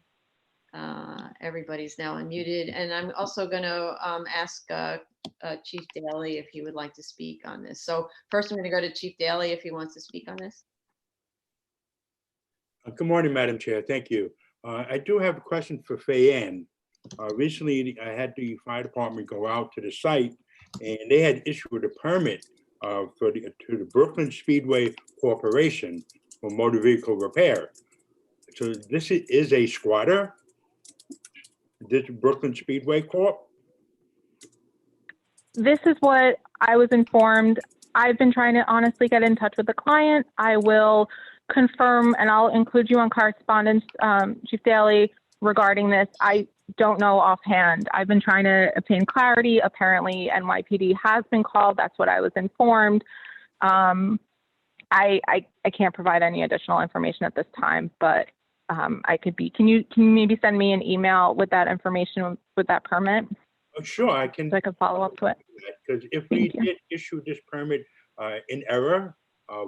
everybody's now unmuted. And I'm also going to ask Chief Daly if he would like to speak on this. So first I'm going to go to Chief Daly if he wants to speak on this. Good morning, Madam Chair. Thank you. I do have a question for Fayanne. Recently, I had the fire department go out to the site and they had issued a permit to the Brooklyn Speedway Corporation for motor vehicle repair. So this is a squatter, this Brooklyn Speedway Corp? This is what I was informed. I've been trying to honestly get in touch with the client. I will confirm and I'll include you on correspondence, Chief Daly, regarding this. I don't know offhand. I've been trying to obtain clarity. Apparently NYPD has been called. That's what I was informed. I can't provide any additional information at this time, but I could be. Can you maybe send me an email with that information, with that permit? Oh, sure, I can. So I can follow up to it. Because if we did issue this permit in error,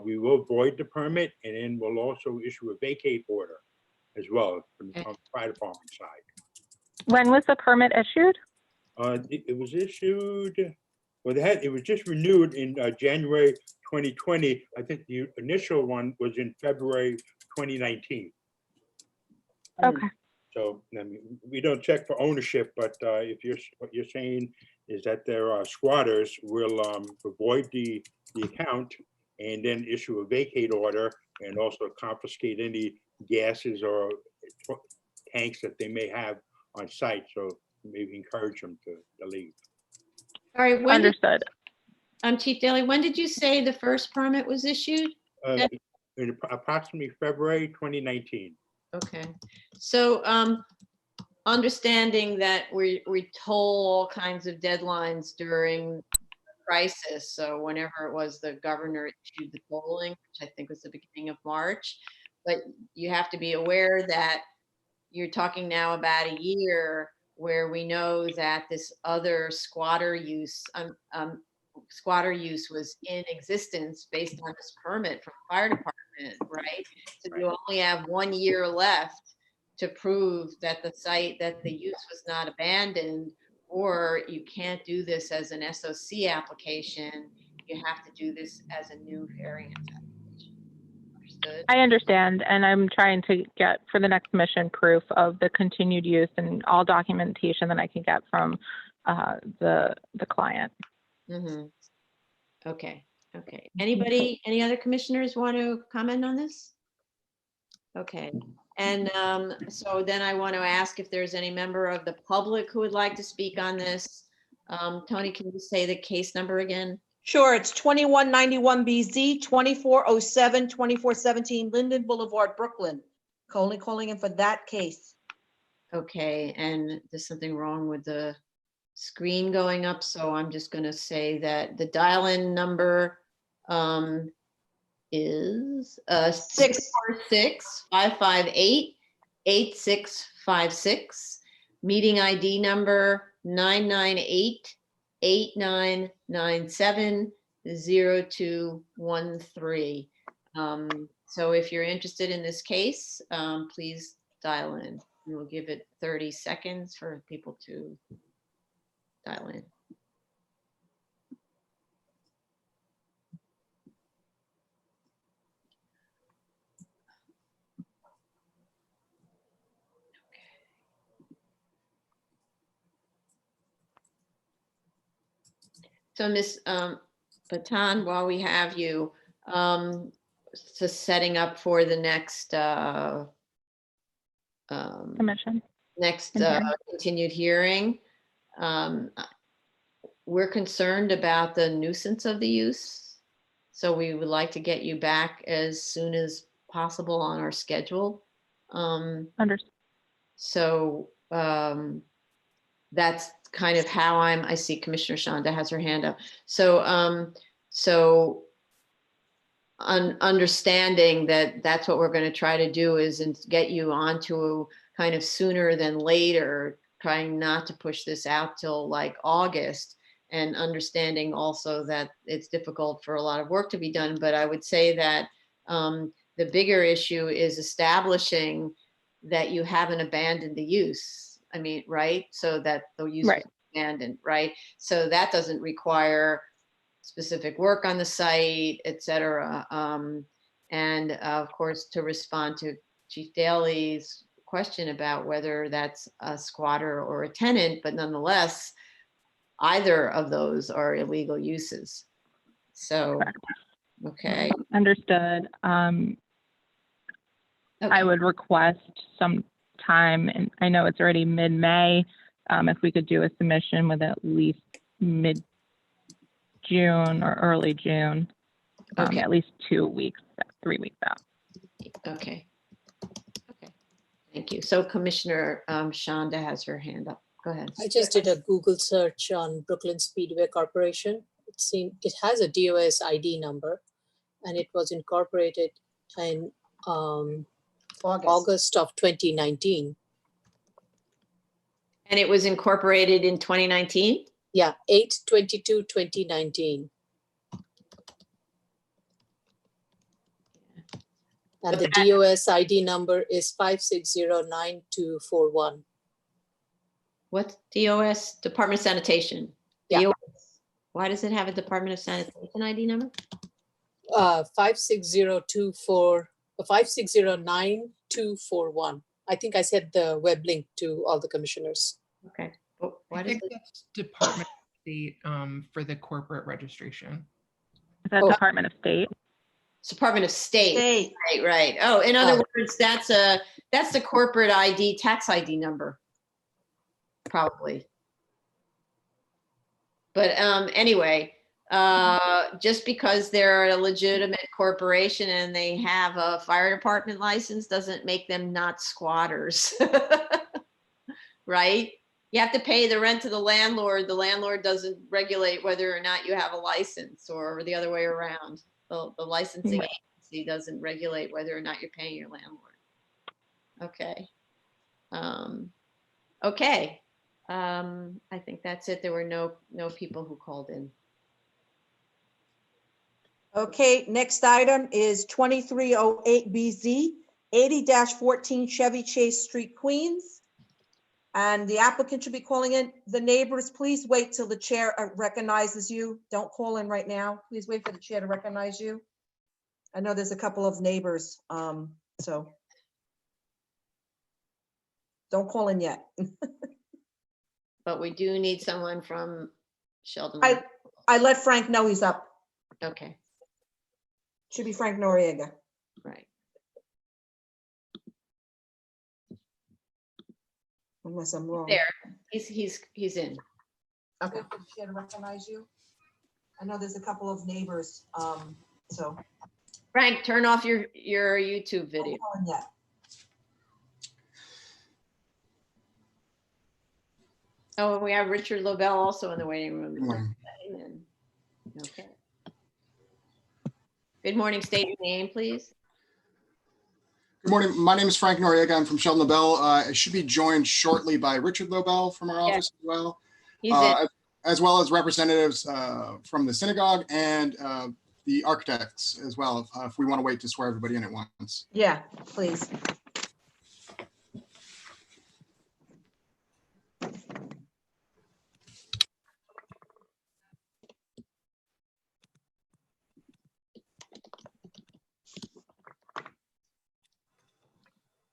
we will void the permit and then we'll also issue a vacate order as well from the fire department side. When was the permit issued? It was issued, well, it was just renewed in January 2020. I think the initial one was in February 2019. Okay. So, I mean, we don't check for ownership, but if what you're saying is that there are squatters, we'll avoid the account and then issue a vacate order and also confiscate any gases or tanks that they may have on site. So maybe encourage them to leave. All right, when did, Understood. Chief Daly, when did you say the first permit was issued? In approximately February 2019. Okay, so understanding that we told all kinds of deadlines during the crisis. So whenever it was the governor issued the tolling, which I think was the beginning of March, but you have to be aware that you're talking now about a year where we know that this other squatter use was in existence based on this permit from the fire department, right? So you only have 1 year left to prove that the use was not abandoned, or you can't do this as an SOC application. You have to do this as a new variance application. Understood? I understand, and I'm trying to get for the next mission proof of the continued use and all documentation that I can get from the client. Mm-hmm. Okay. Anybody, any other commissioners want to comment on this? Okay. And so then I want to ask if there's any member of the public who would like to speak on this. Tony, can you say the case number again? Sure, it's 2191 BZ, 2407, 2417 Linden Boulevard, Brooklyn. Calling in for that case. Okay, and there's something wrong with the screen going up, so I'm just going to say that the dial-in number is 646-558-8656. Meeting ID number 998-8997-0213. So if you're interested in this case, please dial in. We'll give it 30 seconds for people to dial in. So Ms. Patan, while we have you, just setting up for the next Commission. continued hearing. We're concerned about the nuisance of the use. So we would like to get you back as soon as possible on our schedule. Understood. So that's kind of how I see Commissioner Shonda has her hand up. So, understanding that that's what we're going to try to do is get you onto kind of sooner than later, trying not to push this out till like August, and understanding also that it's difficult for a lot of work to be done. But I would say that the bigger issue is establishing that you haven't abandoned the use. I mean, right? So that the use was abandoned, right? So that doesn't require specific work on the site, et cetera. And of course, to respond to Chief Daly's question about whether that's a squatter or a tenant, but nonetheless, either of those are illegal uses. So, okay. Understood. I would request some time, and I know it's already mid-May, if we could do a submission with at least mid-June or early June, at least 2 weeks, 3 weeks out. Okay. Thank you. So Commissioner Shonda has her hand up. Go ahead. I just did a Google search on Brooklyn Speedway Corporation. It seemed it has a DOS ID number, and it was incorporated in August of 2019. And it was incorporated in 2019? Yeah, 8/22/2019. And the DOS ID number is 5609241. What DOS? Department of Sanitation. Yeah. DOS. Why does it have a Department of Sanitation ID number? 5609241. I think I sent the web link to all the commissioners. Okay. But why I does think it? that's Department of State for the corporate registration. Is that Oh. Department of State? It's Department of State. State. Right, right. Oh, in other Oh. words, that's the corporate ID, tax ID number. Probably. But anyway, just because they're a legitimate corporation and they have a fire department license doesn't make them not squatters. Right? You have to pay the rent to the landlord. The landlord doesn't regulate whether or not you have a license, or the other way around. The licensing Right. agency doesn't regulate whether or not you're paying your landlord. Okay. Okay. I think that's it. There were no people who called in. Okay, next item is 2308BZ, 80-14 Chevy Chase Street, Queens. And the applicant should be calling in. The neighbors, please wait till the chair recognizes you. Don't call in right now. Please wait for the chair to recognize you. I know there's a couple of neighbors, so don't call in yet. But we do need someone from Sheldon. I let Frank know he's up. Okay, Should be Frank Noriega. right. Unless I'm wrong. There, he's in. Okay, for the chair to recognize you. I know there's a couple of neighbors, so. Frank, turn off your YouTube video. Don't call in yet. Oh, and we have Richard Lobel also in the waiting room. Good morning. Okay. Good morning. State your name, please. Good morning. My name is Frank Noriega. I'm from Sheldon Lobel. I should be joined shortly by Richard Lobel from our office as well, He's in. as well as representatives from the synagogue and the architects as well, if we want to wait to swear everybody in at once. Yeah, please.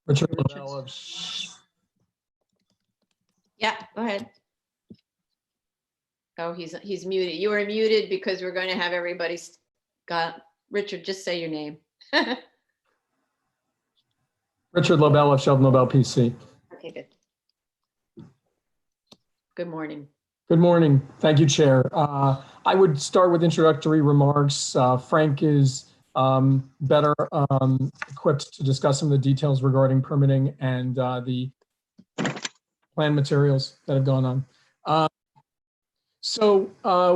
Richard Richard's- Lobel of Yeah, go ahead. Oh, he's muted. You were muted because we're going to have everybody Richard, just say your name. Richard Lobel of Sheldon Lobel PC. Okay, good. Good morning. Good morning. Thank you, Chair. I would start with introductory remarks. Frank is better equipped to discuss some of the details regarding permitting and the plan materials that have gone on.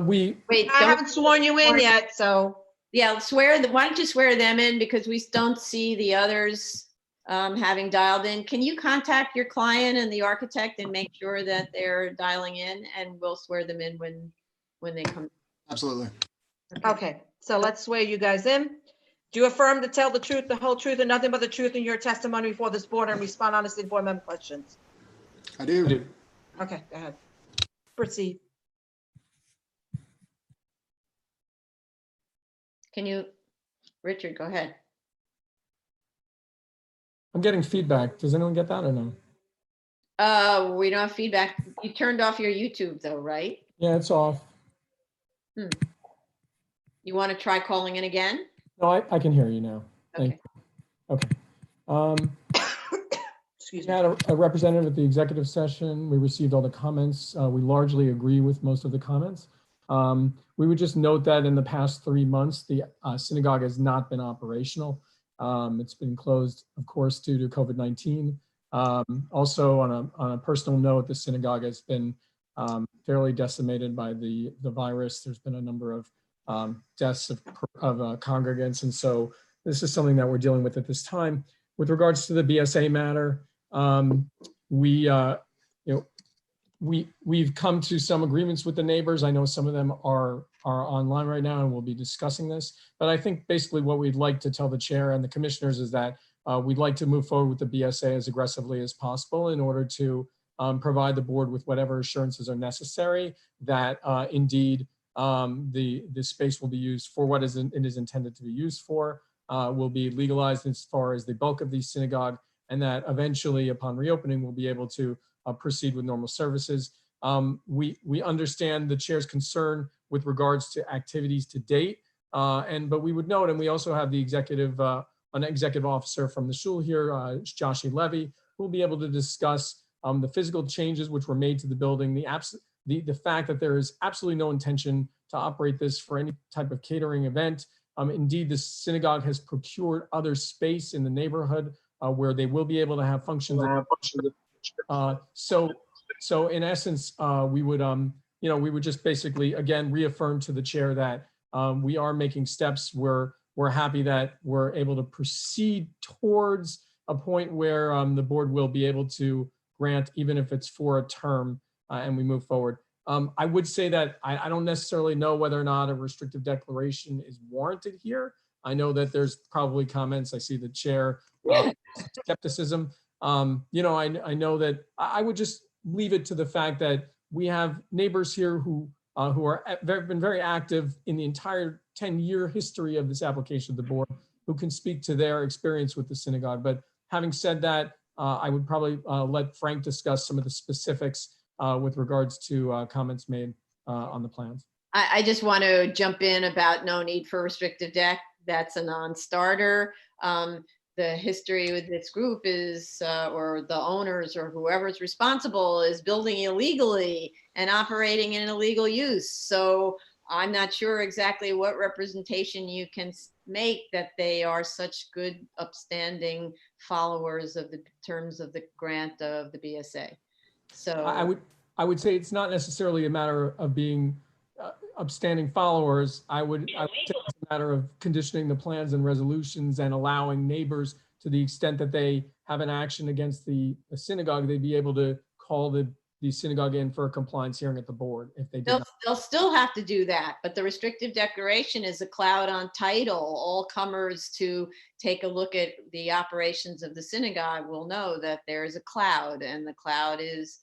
Wait, I haven't sworn you in yet, so. Yeah, why don't you swear them in, because we don't see the others having dialed in. Can you contact your client and the architect and make sure that they're dialing in, and we'll swear them in when they come? Absolutely. Okay, so let's swear you guys in. Do you affirm to tell the truth, the whole truth, and nothing but the truth in your testimony before this board and respond honestly to board member questions? I do. Okay, go ahead. Proceed. Can you, Richard, go ahead. I'm getting feedback. Does anyone get that or no? We don't have feedback. You turned off your YouTube though, right? Yeah, it's off. You want to try calling in again? No, I can hear you now. Thank Okay. you. Okay. Excuse We me. had a representative at the executive session. We received all the comments. We largely agree with most of the comments. We would just note that in the past 3 months, the synagogue has not been operational. It's been closed, of course, due to COVID-19. Also, on a personal note, the synagogue has been fairly decimated by the virus. There's been a number of deaths of congregants, and so this is something that we're dealing with at this time. With regards to the BSA matter, we've come to some agreements with the neighbors. I know some of them are online right now, and we'll be discussing this. But I think basically what we'd like to tell the chair and the commissioners is that we'd like to move forward with the BSA as aggressively as possible in order to provide the board with whatever assurances are necessary that indeed the space will be used for what it is intended to be used for, will be legalized as far as the bulk of the synagogue and that eventually upon reopening, we'll be able to proceed with normal services. We understand the chair's concern with regards to activities to date, but we would note, and we also have the an executive officer from the shul here, Joshi Levy, who will be able to discuss the physical changes which were made to the building, the fact that there is absolutely no intention to operate this for any type of catering event. Indeed, the synagogue has procured other space in the neighborhood where they will be able to have functions. So in essence, we would just basically, again, reaffirm to the chair that we are making steps where we're happy that we're able to proceed towards a point where the board will be able to grant, even if it's for a term, and we move forward. I would say that I don't necessarily know whether or not a restrictive declaration is warranted here. I know that there's probably comments. I see the chair skepticism. I know that I would just leave it to the fact that we have neighbors here who been very active in the entire 10-year history of this application of the board, who can speak to their experience with the synagogue. But having said that, I would probably let Frank discuss some of the specifics with regards to comments made on the plans. I just want to jump in about no need for restrictive deck. That's a non-starter. The history with this group is, or the owners or whoever's responsible is building illegally and operating in illegal use. So I'm not sure exactly what representation you can make that they are such good, upstanding followers of the terms of the grant of the BSA. So I would say it's not necessarily a matter of being upstanding followers. I would say it's a matter of conditioning the plans and resolutions and allowing neighbors, to the extent that they have an action against the synagogue, they'd be able to call the synagogue in for a compliance hearing at the board if they did. They'll still have to do that, but the restrictive declaration is a cloud on title. All comers to take a look at the operations of the synagogue will know that there is a cloud, and the cloud is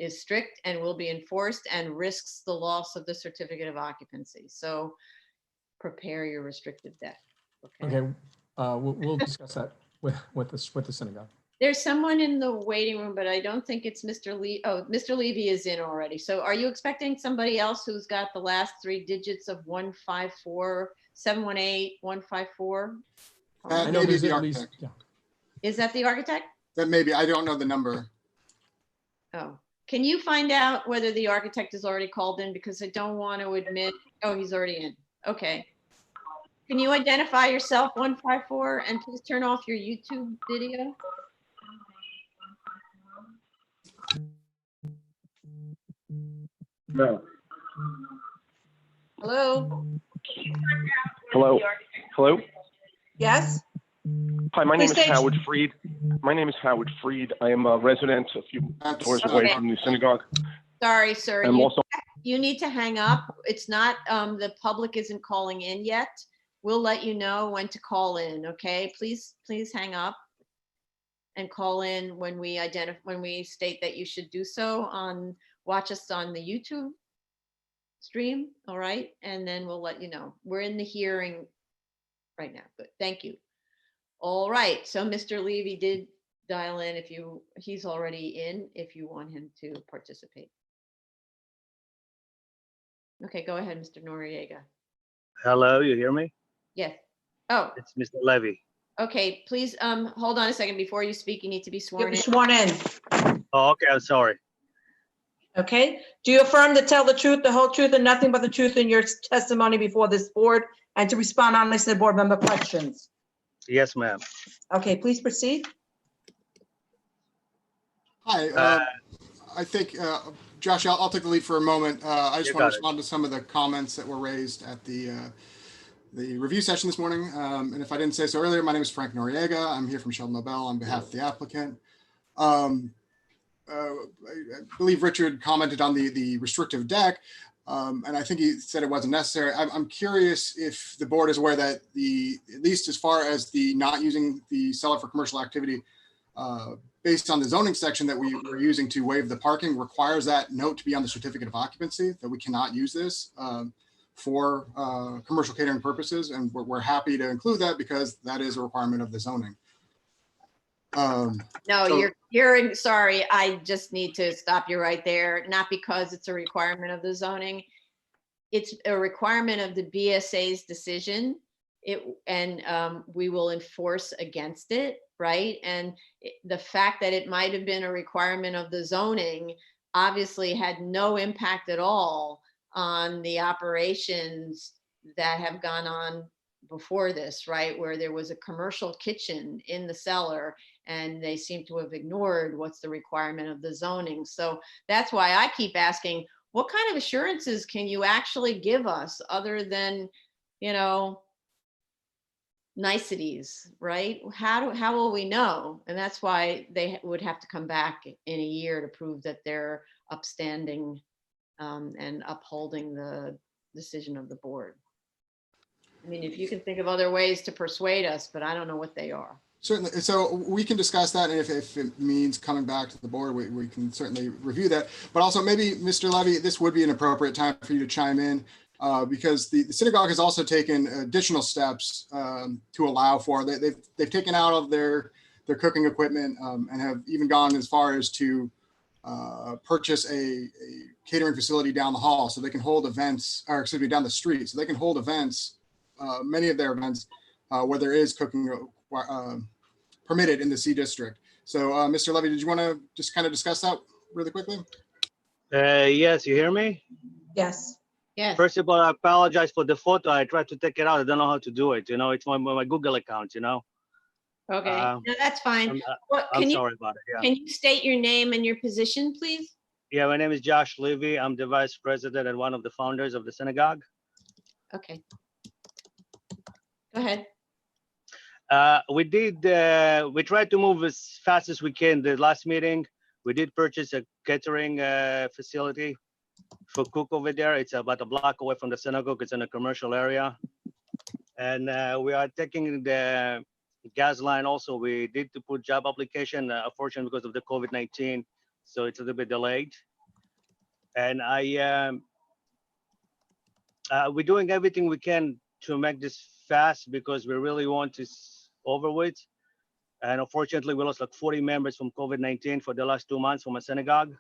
strict and will be enforced and risks the loss of the certificate of occupancy. So prepare your restrictive deck. Okay, we'll discuss that with the synagogue. There's someone in the waiting room, but I don't think it's Mr. Lee. Oh, Mr. Levy is in already. So are you expecting somebody else who's got the last three digits of 154, 718, 154? That may be the architect. Yeah. Is that the architect? That may be, I don't know the number. Oh, can you find out whether the architect is already called in? Because I don't want to admit, oh, he's already in. Okay. Can you identify yourself, 154, and please turn off your YouTube video? No. Hello? Hello. Hello. Yes? Hi, my name Please is state- Howard Freed. My name is Howard Freed. I am a resident a few doors away Okay. from the synagogue. Sorry, sir. I'm also, You need to hang up. It's not, the public isn't calling in yet. We'll let you know when to call in, okay? Please hang up and call in when we state that you should do so. Watch us on the YouTube stream, all right? And then we'll let you know. We're in the hearing right now. Good, thank you. All right, so Mr. Levy did dial in. He's already in if you want him to participate. Okay, go ahead, Mr. Noriega. Hello, you hear me? Yes. Oh, It's Mr. Levy. okay, please, hold on a second. Before you speak, you need to be sworn You're in. sworn in. Oh, okay, I'm sorry. Okay. Do you affirm to tell the truth, the whole truth, and nothing but the truth in your testimony before this board, and to respond honestly to board member questions? Yes, ma'am. Okay, please proceed. Hi, I think, Josh, I'll take the lead for a moment. I just You want to got it. respond to some of the comments that were raised at the review session this morning. And if I didn't say so earlier, my name is Frank Noriega. I'm here from Sheldon Nobel on behalf of the applicant. I believe Richard commented on the restrictive deck, and I think he said it wasn't necessary. I'm curious if the board is aware that at least as far as the not using the cellar for commercial activity, based on the zoning section that we were using to waive the parking, requires that note to be on the certificate of occupancy, that we cannot use this for commercial catering purposes. And we're happy to include that because that is a requirement of the zoning. No, So- you're hearing, sorry, I just need to stop you right there. Not because it's a requirement of the zoning. It's a requirement of the BSA's decision. We will enforce against it, right? And the fact that it might have been a requirement of the zoning obviously had no impact at all on the operations that have gone on before this, right? Where there was a commercial kitchen in the cellar and they seem to have ignored what's the requirement of the zoning. So that's why I keep asking, what kind of assurances can you actually give us other than, you know, niceties, right? How will we know? And that's why they would have to come back in a year to prove that they're upstanding and upholding the decision of the board. I mean, if you can think of other ways to persuade us, but I don't know what they are. Certainly. So we can discuss that. And if it means coming back to the board, we can certainly review that. But also maybe, Mr. Levy, this would be an appropriate time for you to chime in because the synagogue has also taken additional steps to allow for, they've taken out of their cooking equipment and have even gone as far as to purchase a catering facility down the hall so they can hold events, or excuse me, down the street. So they can hold events, many of their events where there is cooking permitted in the C district. So Mr. Levy, did you want to just kind of discuss that really quickly? Yes, you hear me? Yes. Yes. First of all, I apologize for the photo. I tried to take it out. I don't know how to do it. You know, it's my Google account, you know. Okay, no, that's fine. I'm sorry about it. Yeah. Can you state your name and your position, please? Yeah, my name is Josh Levy. I'm the vice president and one of the founders of the synagogue. Okay. Go ahead. We tried to move as fast as we can. The last meeting, we did purchase a catering facility for cook over there. It's about a block away from the synagogue. It's in a commercial area. And we are taking the gas line also. We did to put job application, unfortunately because of the COVID-19. So it's a little bit delayed. And we're doing everything we can to make this fast because we really want to over with. And unfortunately, we lost like 40 members from COVID-19 for the last 2 months from a synagogue.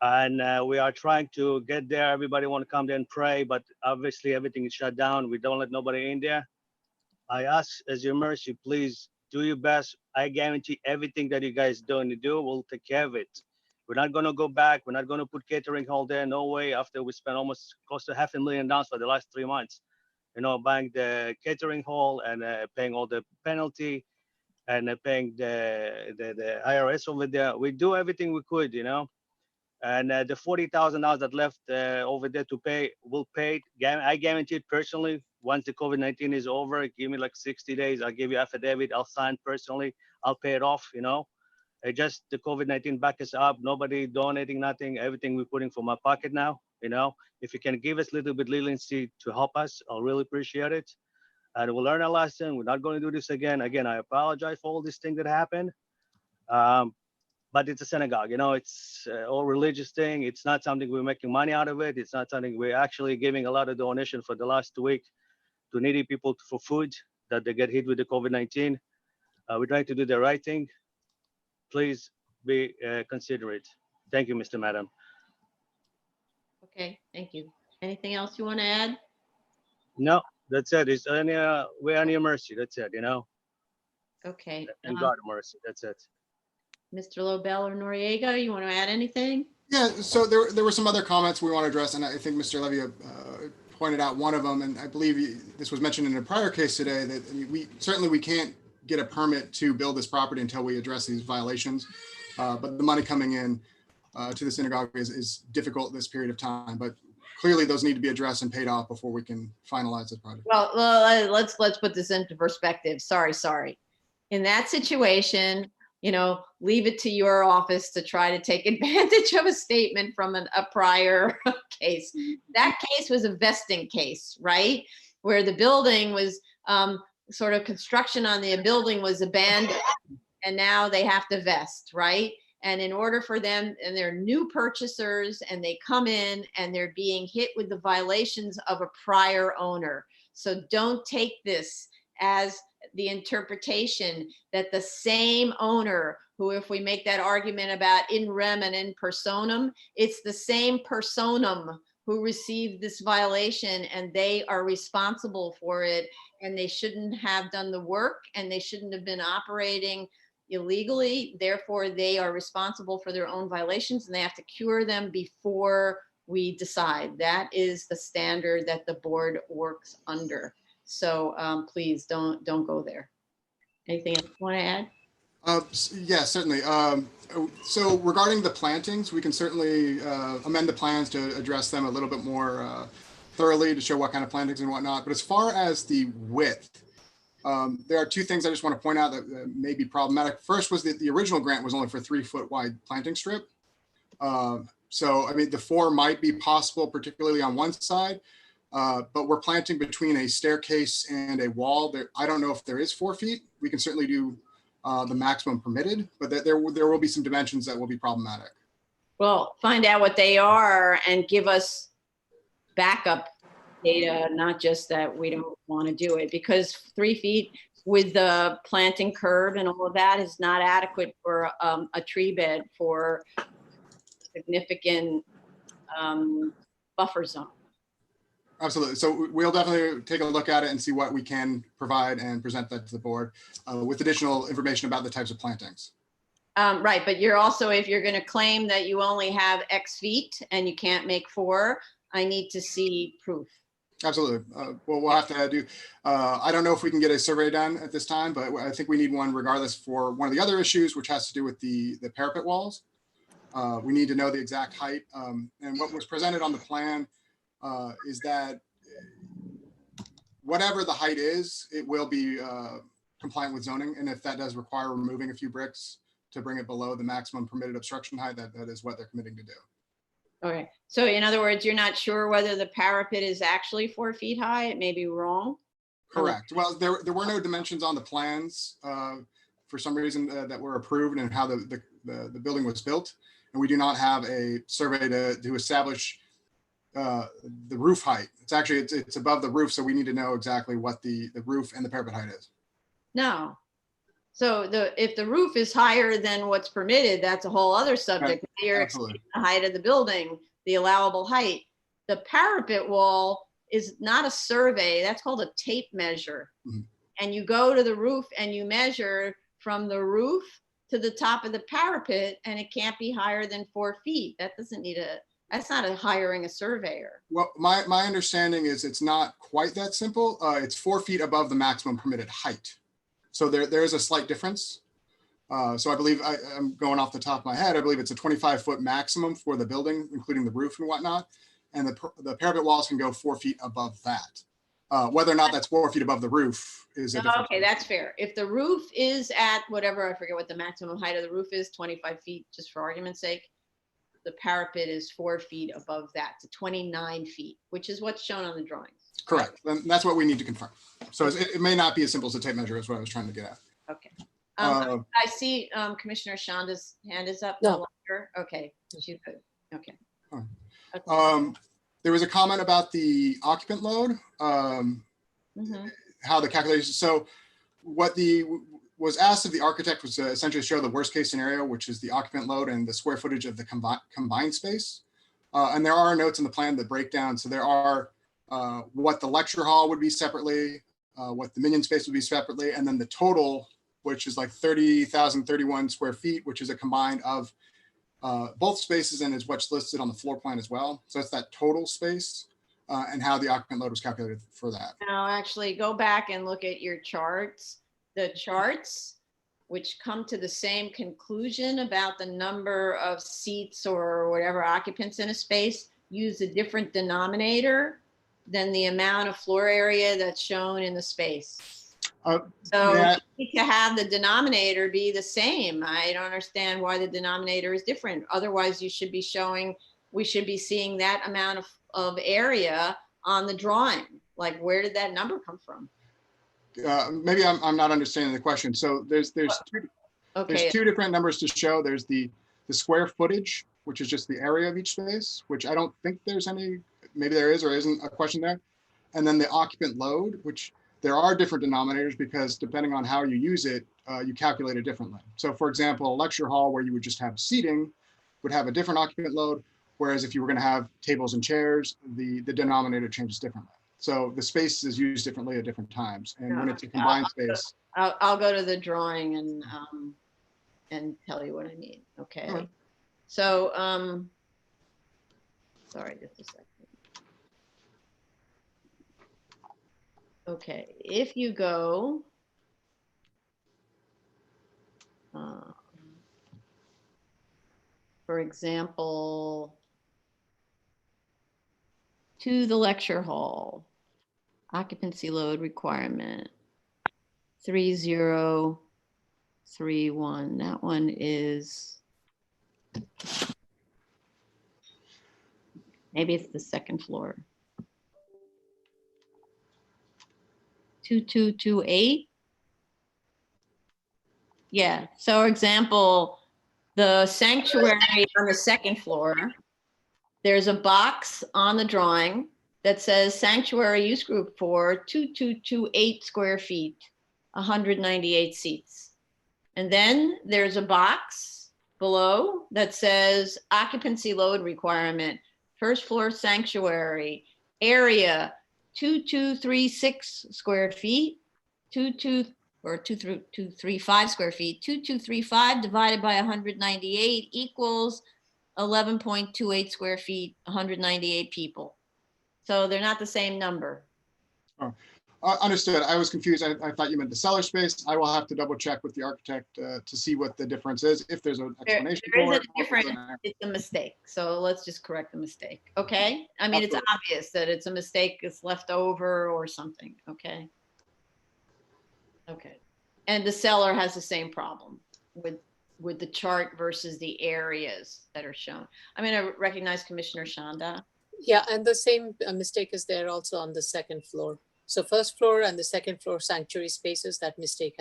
And we are trying to get there. Everybody want to come there and pray, but obviously everything is shut down. We don't let nobody in there. I ask as your mercy, please do your best. I guarantee everything that you guys going to do, we'll take care of it. We're not going to go back. We're not going to put catering hall there. No way. After we spent almost close to $500,000 for the last 3 months, you know, buying the catering hall and paying all the penalty and paying the IRS over there. We do everything we could, you know. And the $40,000 that left over there to pay, we'll pay it. I guarantee it personally. Once the COVID-19 is over, give me like 60 days. I'll give you affidavit. I'll sign personally. I'll pay it off, you know. Just the COVID-19 back us up. Nobody donating nothing. Everything we're putting from my pocket now, you know. If you can give us a little bit leniency to help us, I'll really appreciate it. And we'll learn a lesson. We're not going to do this again. Again, I apologize for all these things that happened. But it's a synagogue, you know, it's all religious thing. It's not something we're making money out of it. It's not something we're actually giving a lot of donation for the last 2 weeks to needy people for food that they get hit with the COVID-19. We're trying to do the right thing. Please be considerate. Thank you, Mr. Madam. Okay, thank you. Anything else you want to add? No, that's it. It's we're on your mercy. That's it, you know. Okay. And God mercy. That's it. Mr. Lobel or Noriega, you want to add anything? Yeah, so there were some other comments we want to address, and I think Mr. Levy pointed out one of them, and I believe this was mentioned in a prior case today, that I mean, we can't get a permit to build this property until we address these violations, but the money coming in to the synagogue is difficult this period of time, but clearly those need to be addressed and paid off before we can finalize this project. Well, let's put this into perspective. Sorry. In that situation, you know, leave it to your office to try to take advantage of a statement from a prior case. That case was a vesting case, right? Where the building was sort of construction on the building was abandoned and now they have to vest, right? And in order for them, and they're new purchasers and they come in and they're being hit with the violations of a prior owner. So don't take this as the interpretation that the same owner who, if we make that argument about in rem and in personam, it's the same personam who received this violation and they are responsible for it, and they shouldn't have done the work and they shouldn't have been operating illegally. Therefore, they are responsible for their own violations and they have to cure them before we decide. That is the standard that the board works under. So please don't go there. Anything else you want to add? Yeah, certainly. So regarding the plantings, we can certainly amend the plans to address them a little bit more thoroughly to show what kind of plantings and whatnot. But as far as the width, there are two things I just want to point out that may be problematic. First was that the original grant was only for 3-foot wide planting strip. So, I mean, the 4 might be possible, particularly on one side, but we're planting between a staircase and a wall. There, I don't know if there is 4 feet. We can certainly do the maximum permitted, but there will be some dimensions that will be problematic. Well, find out what they are and give us backup data, not just that we don't want to do it, because 3 feet with the planting curb and all of that is not adequate for a tree bed for significant buffer zone. Absolutely. So we'll definitely take a look at it and see what we can provide and present that to the board with additional information about the types of plantings. Right, but you're also, if you're going to claim that you only have X feet and you can't make 4, I need to see proof. Absolutely. Well, we'll have to do, I don't know if we can get a survey done at this time, but I think we need one regardless for one of the other issues, which has to do with the parapet walls. We need to know the exact height. And what was presented on the plan is that whatever the height is, it will be compliant with zoning. And if that does require removing a few bricks to bring it below the maximum permitted obstruction height, that is what they're committing to do. Okay, so in other words, you're not sure whether the parapet is actually 4 feet high. It may be wrong. Correct. Well, there were no dimensions on the plans for some reason that were approved and how the building was built. And we do not have a survey to establish the roof height. It's actually, it's above the roof. So we need to know exactly what the roof and the parapet height is. No. So if the roof is higher than what's permitted, that's a whole other subject. Right. You're exceeding the height of the building, the allowable height. The parapet wall is not a survey. That's called a tape measure. Mm-hmm. And you go to the roof and you measure from the roof to the top of the parapet, and it can't be higher than 4 feet. That doesn't need that's not hiring a surveyor. Well, my understanding is it's not quite that simple. It's 4 feet above the maximum permitted height. So there is a slight difference. So I believe, I'm going off the top of my head, I believe it's a 25-foot maximum for the building, including the roof and whatnot. And the parapet walls can go 4 feet above that. Whether or not that's 4 feet above the roof is a different. Okay, that's fair. If the roof is at whatever, I forget what the maximum height of the roof is, 25 feet, just for argument's sake, the parapet is 4 feet above that to 29 feet, which is what's shown on the drawings. Correct. And that's what we need to confirm. So it may not be as simple as a tape measure is what I was trying to get at. Okay. I see Commissioner Shonda's hand is up. No. Okay, she's good. Okay. There was a comment about the occupant load, how the calculation. So what was asked of the architect was to essentially show the worst case scenario, which is the occupant load and the square footage of the combined space. And there are notes in the plan that break down. So there are what the lecture hall would be separately, what the minion space would be separately, and then the total, which is like 30,031 square feet, which is a combined of both spaces and is what's listed on the floor plan as well. So it's that total space and how the occupant load was calculated for that. Now, actually, go back and look at your charts. The charts, which come to the same conclusion about the number of seats or whatever occupants in a space, use a different denominator than the amount of floor area that's shown in the space. So you need to have the denominator be the same. I don't understand why the denominator is different. Otherwise, you should be showing, we should be seeing that amount of area on the drawing. Like, where did that number come from? Maybe I'm not understanding the question. So there's two different numbers to show. There's the square footage, which is just the area of each space, which I don't think there's any, maybe there is or isn't a question there. And then the occupant load, which there are different denominators because depending on how you use it, you calculate it differently. So for example, a lecture hall where you would just have seating would have a different occupant load, whereas if you were going to have tables and chairs, the denominator changes differently. So the space is used differently at different times. And when it's a combined space. I'll go to the drawing and tell you what I mean. Okay. Sure. So, sorry, just a second. Okay, if you go, for example, to the lecture hall, occupancy load requirement 3031. That one is, maybe it's the second floor. 2228. Yeah, so example, the sanctuary on the second floor, there's a box on the drawing that says sanctuary use group for 2228 square feet, 198 seats. And then there's a box below that says occupancy load requirement, first floor sanctuary, area 2236 square feet, 2235 square feet, 2235 divided by 198 equals 11.28 square feet, 198 people. So they're not the same number. Oh, understood. I was confused. I thought you meant the cellar space. I will have to double check with the architect to see what the difference is, if there's an explanation There for is it. a difference. It's a mistake. So let's just correct the mistake. Okay. I mean, it's obvious that it's a mistake. It's left over or something. Okay. Okay. And the cellar has the same problem with the chart versus the areas that are shown. I'm going to recognize Commissioner Shanda. Yeah, and the same mistake is there also on the second floor. So first floor and the second floor sanctuary spaces, that mistake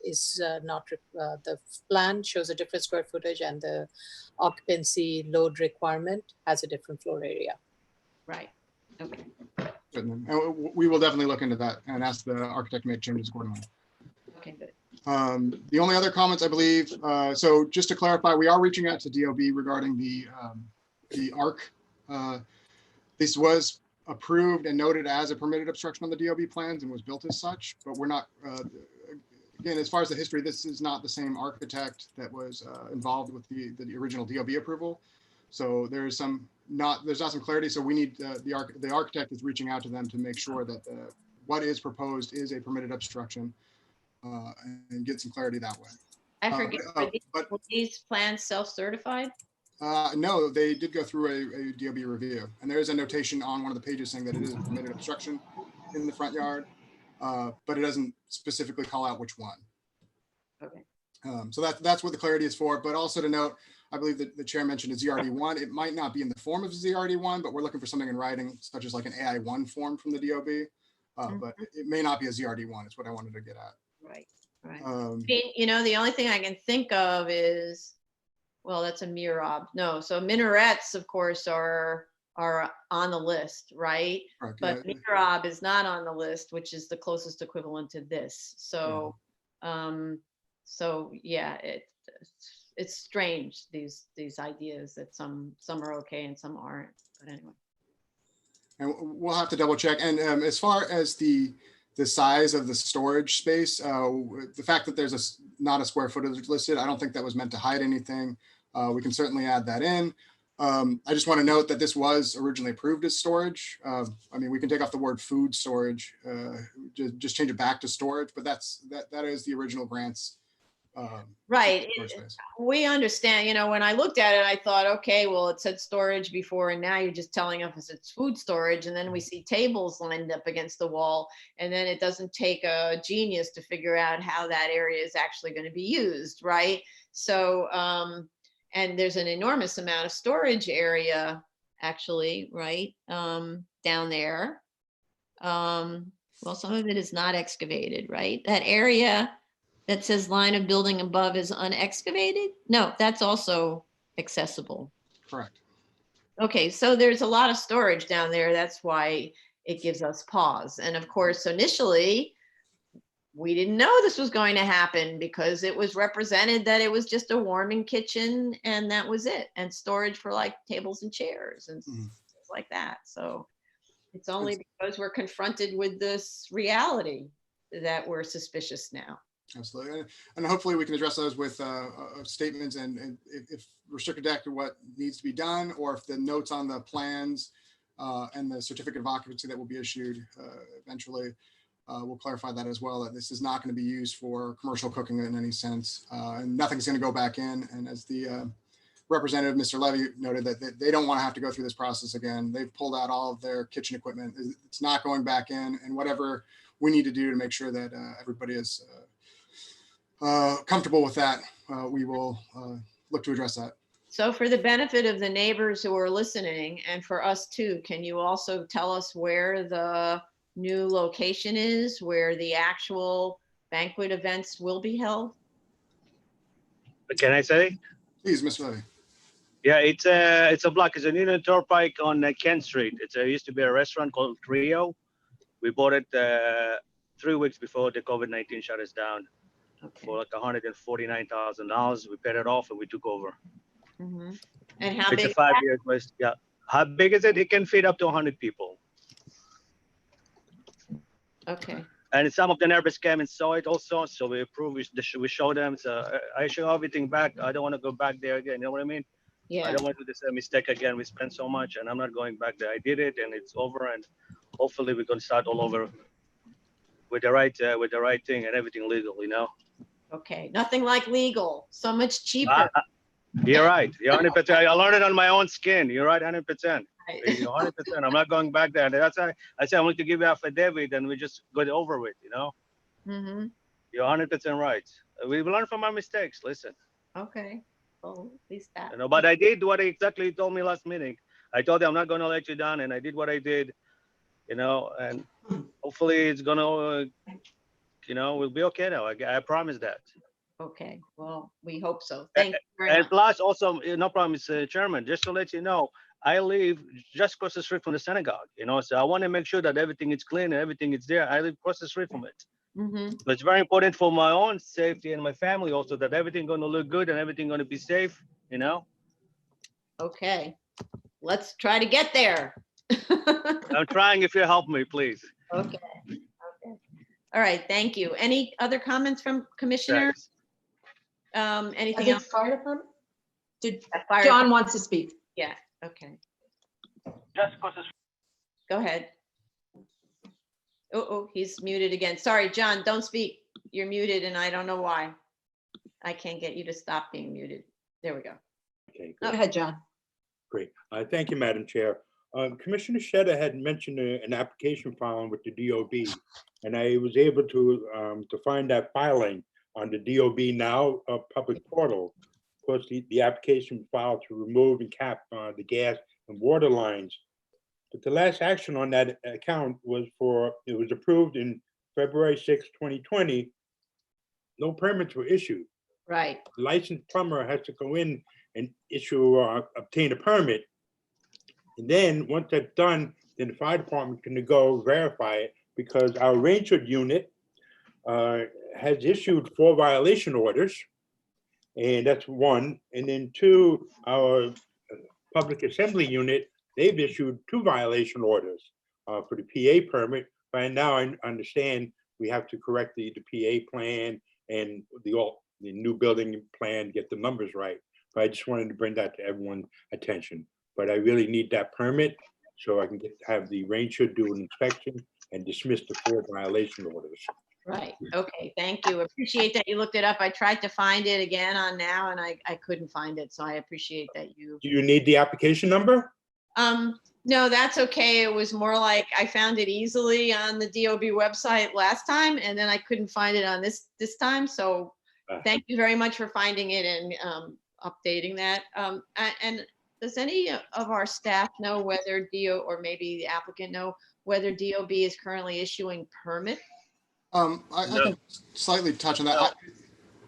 is not, the plan shows a different square footage and the occupancy load requirement has a different floor area. Right. Okay. And we will definitely look into that and ask the architect to make changes accordingly. Okay, good. The only other comments, I believe, so just to clarify, we are reaching out to DOB regarding the ARC. This was approved and noted as a permitted obstruction on the DOB plans and was built as such, but we're not, again, as far as the history, this is not the same architect that was involved with the original DOB approval. So there's not some clarity. So we need, the architect is reaching out to them to make sure that what is proposed is a permitted obstruction and get some clarity that way. I forget, were these plans self-certified? No, they did go through a DOB review, and there is a notation on one of the pages saying that it is a permitted obstruction in the front yard, but it doesn't specifically call out which one. Okay. So that's what the clarity is for. But also to note, I believe that the chair mentioned a ZRD1. It might not be in the form of a ZRD1, but we're looking for something in writing, such as like an AI1 form from the DOB. But it may not be a ZRD1. Is what I wanted to get at. Right. Right. You know, the only thing I can think of is, well, that's a mihrab. No, so minarets, of course, are on the list, right? Correct, But yeah. mihrab is not on the list, which is the closest equivalent to this. So, so yeah, it's strange, these ideas that some are okay and some aren't. But anyway. And we'll have to double check. And as far as the size of the storage space, the fact that there's not a square footage listed, I don't think that was meant to hide anything. We can certainly add that in. I just want to note that this was originally approved as storage. I mean, we can take off the word food storage, just change it back to storage, but that is the original grants. Right. We understand, you know, when I looked at it, I thought, okay, well, it said storage before, and now you're just telling us it's food storage. And then we see tables lined up against the wall, and then it doesn't take a genius to figure out how that area is actually going to be used. Right. So, and there's an enormous amount of storage area actually, right, down there. Well, some of it is not excavated, right? That area that says line of building above is unexcavated? No, that's also accessible. Correct. Okay, so there's a lot of storage down there. That's why it gives us pause. And of course, initially, we didn't know this was going to happen because it was represented that it was just a warming kitchen and that was it, and storage for like tables and chairs and things like that. So it's only because we're confronted with this reality that we're suspicious now. Absolutely. And hopefully we can address those with statements and if restricted deck to what needs to be done, or if the notes on the plans and the certificate of occupancy that will be issued eventually we'll clarify that as well, that this is not going to be used for commercial cooking in any sense, and nothing's going to go back in. And as the representative, Mr. Levy, noted, that they don't want to have to go through this process again. They've pulled out all of their kitchen equipment. It's not going back in, and whatever we need to do to make sure that everybody is comfortable with that, we will look to address that. So for the benefit of the neighbors who are listening, and for us too, can you also tell us where the new location is, where the actual banquet events will be held? Can I say? Please, Mr. Levy. Yeah, it's a block. It's a Union Turnpike on Kent Street. It used to be a restaurant called Trio. We bought it 3 weeks before the COVID-19 shut us down for like $149,000. We paid it off and we took over. And how it's big? A 5-year lease. Yeah. How big is it? It can fit up to 100 people. Okay. And some of the neighbors came and saw it also, so we approved. We show them. So I show everything back. I don't want to go back there again. You know what I mean? Yeah. I don't want to do the same mistake again. We spent so much, and I'm not going back there. I did it, and it's over. And hopefully, we're gonna start all over with the right thing and everything legal. You know? Okay. Nothing like legal. So much cheaper. You're right. You're 100%. I learned it on my own skin. You're right, 100%. You're 100%. I'm not going back there. And that's why I said I'm going to give you affidavit, and we just got over with. You know. You're 100% right. We learn from our mistakes. Listen. Okay. Well, at least that. You know, but I did what exactly you told me last meeting. I told you I'm not going to let you down, and I did what I did. You know, and hopefully it's gonna, you know, we'll be okay now. I promise that. Okay. Well, we hope so. Thank you very And much. plus, also, no problem, Mr. Chairman. Just to let you know, I live just across the street from the synagogue. You know, so I want to make sure that everything is clean and everything is there. I live across the street from it. So it's very important for my own safety and my family also that everything going to look good and everything going to be safe. You know. Okay. Let's try to get there. I'm trying. If you help me, please. Okay. All right. Thank you. Any other comments from commissioners? Anything else? Fire department? Fire John wants to speak. Yeah. Okay. Just go ahead. Oh, he's muted again. Sorry, John, don't speak. You're muted and I don't know why. I can't get you to stop being muted. There we go. Okay. Go ahead, John. Great. Thank you, Madam Chair. Commissioner Shedder had mentioned an application filing with the DOB, and I was able to find that filing on the DOB Now public portal. Of course, the application filed to remove and cap the gas and water lines. But the last action on that account was it was approved in February 6, 2020. No permits were issued. Right. The licensed plumber has to go in and obtain a permit. And then once that's done, then the fire department can go verify it, because our Rangewood unit has issued 4 violation orders. And that's 1. And then 2, our public assembly unit, they've issued 2 violation orders for the PA permit. By now, I understand we have to correct the PA plan and the new building plan, get the numbers right. But I just wanted to bring that to everyone's attention. But I really need that permit so I can have the ranger do an inspection and dismiss the 4 violation orders. Right. Okay. Thank you. Appreciate that you looked it up. I tried to find it again on Now and I couldn't find it. So I appreciate that you. Do you need the application number? No, that's okay. It was more like I found it easily on the DOB website last time and then I couldn't find it on this time. So thank you very much for finding it and updating that. And does any of our staff know whether or maybe the applicant know whether DOB is currently issuing permit? I can slightly touch on that.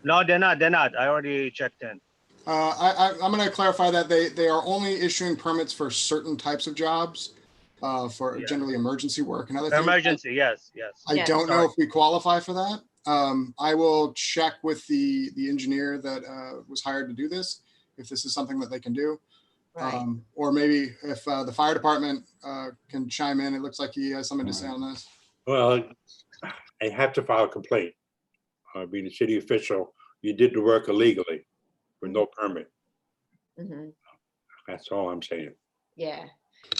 No, they're not. They're not. I already checked in. I'm going to clarify that they are only issuing permits for certain types of jobs, for generally emergency work and other things. Emergency, yes. I don't know if we qualify for that. I will check with the engineer that was hired to do this, if this is something that they can do. Right. Or maybe if the fire department can chime in. It looks like he has something to say on this. Well, I have to file a complaint. Being a city official, you did the work illegally with no permit. Mhm. That's all I'm saying. Yeah.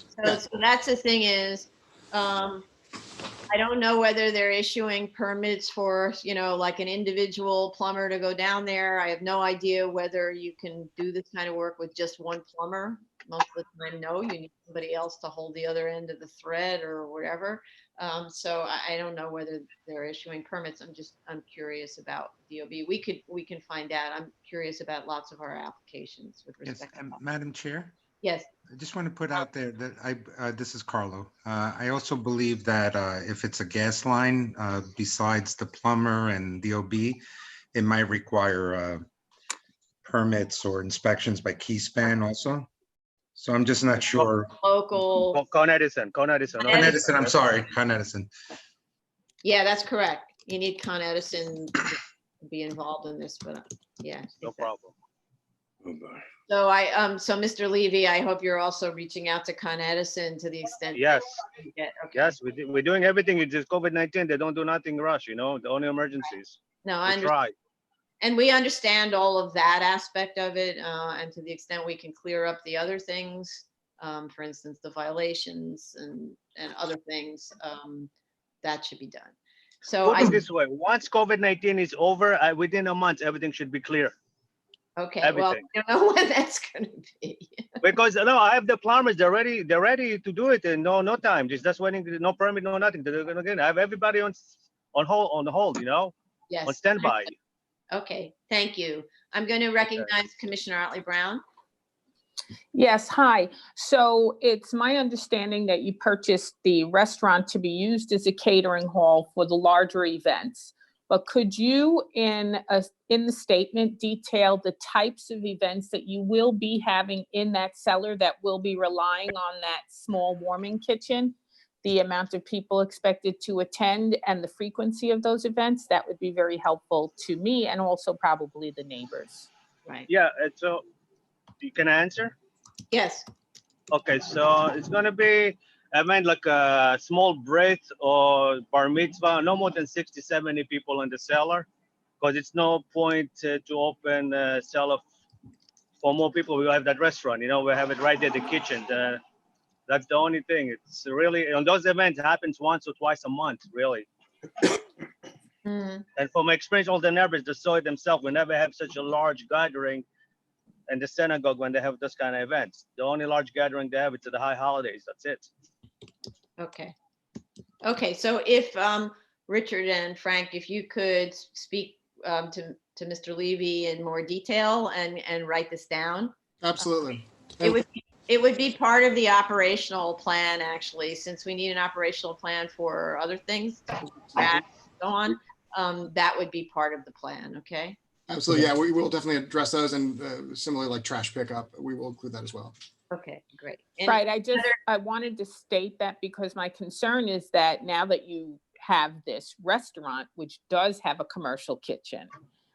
So that's the thing is, I don't know whether they're issuing permits for, like an individual plumber to go down there. I have no idea whether you can do this kind of work with just one plumber. Most of the time, no, you need somebody else to hold the other end of the thread or whatever. So I don't know whether they're issuing permits. I'm curious about DOB. We can find out. I'm curious about lots of our applications with Yes, respect. to Madam Chair, Yes. I just want to put out there that this is Carlo. I also believe that if it's a gas line, besides the plumber and DOB, it might require permits or inspections by Keyspan also. So I'm just not sure. Local. Con Edison. Con Edison, I'm sorry, Con Edison. Yeah, that's correct. You need Con Edison to be involved in this, but yeah. No problem. So so Mr. Levy, I hope you're also reaching out to Con Edison to the extent. Yes. Okay. Yes, we're doing everything. It's just COVID-19. They don't do nothing rush, the only emergencies. No, I We understand. try. And we understand all of that aspect of it. And to the extent we can clear up the other things, for instance, the violations and other things, that should be done. So Put it this way, once COVID-19 is over, within a month, everything should be clear. Okay, Everything. well, you know when that's gonna be. Because no, I have the plumbers, they're ready to do it in no time. Just waiting, no permit, no nothing. They're gonna get it. I have everybody on hold, Yes. on standby. Okay, thank you. I'm going to recognize Commissioner Otley Brown. Yes, hi. So it's my understanding that you purchased the restaurant to be used as a catering hall for the larger events. But could you, in the statement, detail the types of events that you will be having in that cellar that will be relying on that small warming kitchen? The amount of people expected to attend and the frequency of those events? That would be very helpful to me and also probably the neighbors. Right. Yeah, so you can answer? Yes. Okay, so it's gonna be, like a small break or bar mitzvah, no more than 60, 70 people in the cellar, because it's no point to open a cellar for more people. We have that restaurant, we have it right there, the kitchen. That's the only thing. It's really, on those events, it happens once or twice a month, really. Mm. And from my experience, all the neighbors, they saw it themselves. We never have such a large gathering in the synagogue when they have this kind of events. The only large gathering they have is at the high holidays. That's it. Okay. Okay, so if Richard and Frank, if you could speak to Mr. Levy in more detail and write this down. Absolutely. It would be part of the operational plan, actually, since we need an operational plan for other things, so on. That would be part of the plan, okay? Absolutely, yeah, we will definitely address those, and similarly like trash pickup, we will include that as well. Okay, great. Right, I wanted to state that because my concern is that now that you have this restaurant, which does have a commercial kitchen,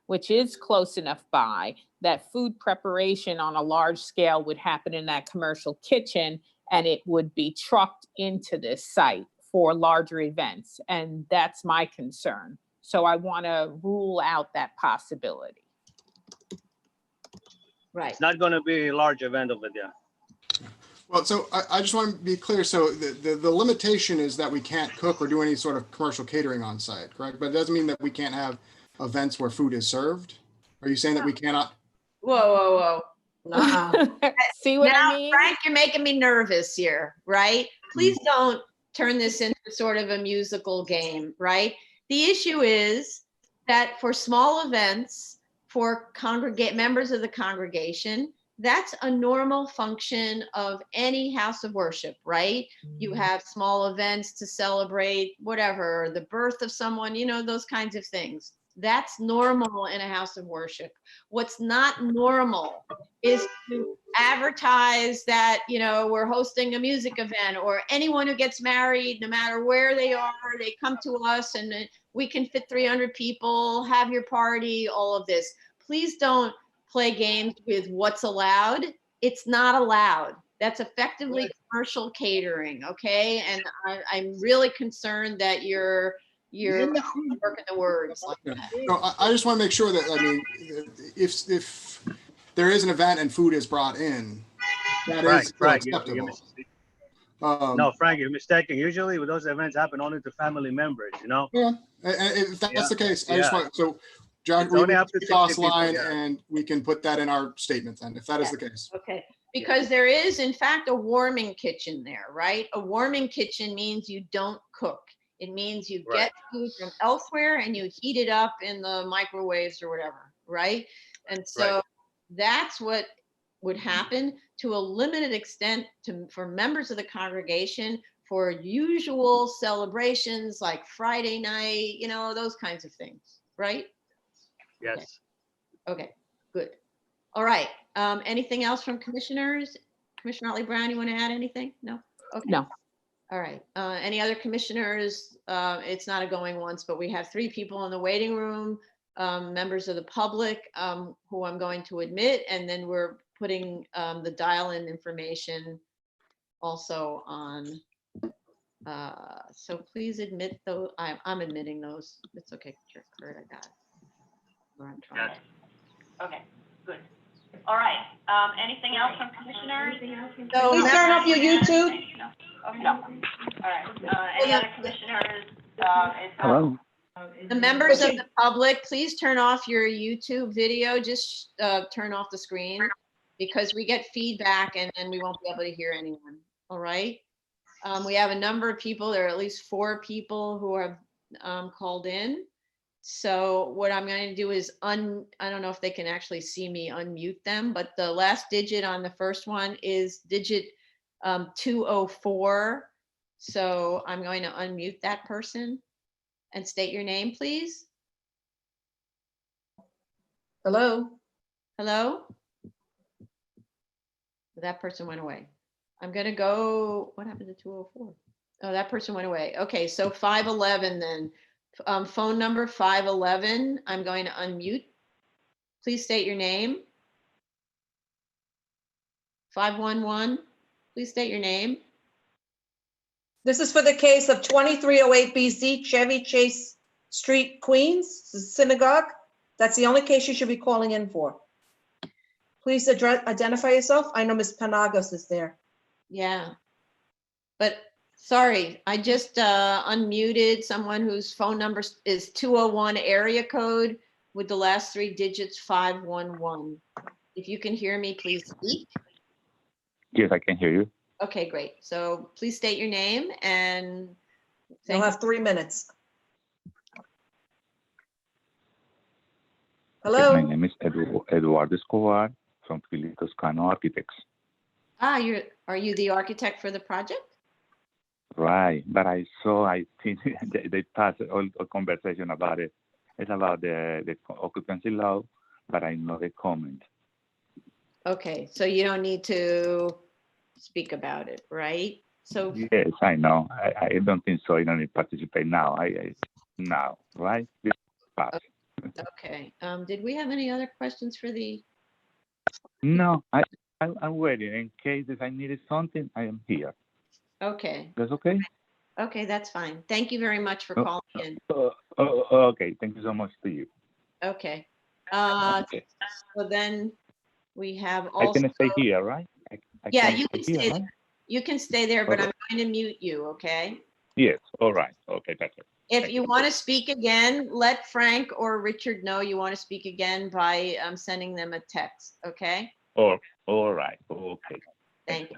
which is close enough by, that food preparation on a large scale would happen in that commercial kitchen, and it would be trucked into this site for larger events. And that's my concern. So I want to rule out that possibility. Right. It's not going to be a large event over there. Well, so I just want to be clear. So the limitation is that we can't cook or do any sort of commercial catering on site, correct? But it doesn't mean that we can't have events where food is served. Are you saying that we cannot? Whoa. See what now, I mean? Frank, you're making me nervous here, right? Please don't turn this into sort of a musical game, right? The issue is that for small events, for members of the congregation, that's a normal function of any house of worship, right? You have small events to celebrate whatever, the birth of someone, those kinds of things. That's normal in a house of worship. What's not normal is to advertise that, you know, we're hosting a music event, or anyone who gets married, no matter where they are, they come to us and we can fit 300 people, have your party, all of this. Please don't play games with what's allowed. It's not allowed. That's effectively commercial catering, okay? And I'm really concerned that you're working the words. So I just want to make sure that, I mean, if there is an event and food is brought in, that is still acceptable. No, Frank, you're mistaken. Usually those events happen only to family members, you know? Yeah, and if that's the case, I just Yeah. want, so John, It's we only will up to take cost 60 people, line yeah. and we can put that in our statement then, if that is the case. Okay, because there is in fact a warming kitchen there, right? A warming kitchen means you don't cook. It means you get food from elsewhere and you heat it up in the microwaves or whatever, right? And so that's what would happen to a limited extent for members of the congregation for usual celebrations like Friday night, you know, those kinds of things, right? Yes. Okay, good. All right. Anything else from commissioners? Commissioner Otley Brown, you want to add anything? No? Okay. No. All right. Any other commissioners? It's not a going once, but we have 3 people in the waiting room, members of the public who I'm going to admit, and then we're putting the dial-in information also on. So please admit those. I'm admitting those. It's okay, Kurt, I got it. Where I'm trying. Okay, good. All right. Anything else from commissioners? So Please turn off your YouTube. No. All right. Any other commissioners? Hello. The members of the public, please turn off your YouTube video. Just turn off the screen because we get feedback and then we won't be able to hear anyone. All right. We have a number of people. There are at least 4 people who have called in. So what I'm going to do is I don't know if they can actually see me unmute them, but the last digit on the first one is digit 204. So I'm going to unmute that person and state your name, please. Hello? Hello? That person went away. I'm going to go, what happened to 204? Oh, that person went away. Okay, so 511 then. Phone number 511, I'm going to unmute. Please state your name. 511, please state your name. This is for the case of 2308 BZ, Chevy Chase Street, Queens, Synagogue. That's the only case you should be calling in for. Please identify yourself. I know Ms. Panagos is there. Yeah, but sorry, I just unmuted someone whose phone number is 201 area code with the last 3 digits 511. If you can hear me, please speak. Yes, I can hear you. Okay, great. So please state your name and you'll have 3 minutes. Hello? Yes, my name is Eduardo Escobar from Philly Toscano Architects. Are you the architect for the project? Right, but I think they passed all conversation about it. It's about the occupancy law, but I know the comment. Okay, so you don't need to speak about it, right? So Yes, I know. I don't think so. I don't need to participate now. Now, right? This pass. Okay. Did we have any other questions for the? No, I'm waiting. In case if I needed something, I am here. Okay. That's okay? Okay, that's fine. Thank you very much for calling in. Okay, thank you so much to you. Okay. Okay. So then we have also. I can stay here, right? Yeah, you can stay here, there. right? You can stay there, but Okay. I'm going to mute you, okay? Yes, all right. Okay, that's it. If Thank you want to speak again, let Frank or Richard know you want to speak again by sending them a text, okay? All right. Okay. Thank you.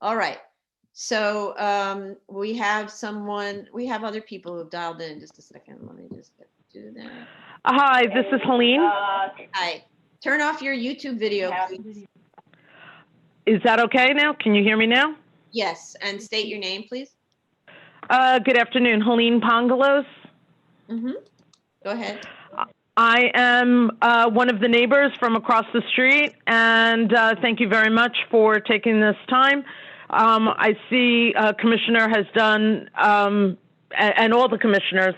All right. So we have other people who've dialed in. Just a second. Let me just do that. Hi, this is Helene. Hi. Turn off your YouTube video, please. Is that okay now? Can you hear me now? Yes, and state your name, please. Good afternoon, Helene Pongalos. Mm-hmm. Go ahead. I am one of the neighbors from across the street, and thank you very much for taking this time. I see Commissioner has done, and all the commissioners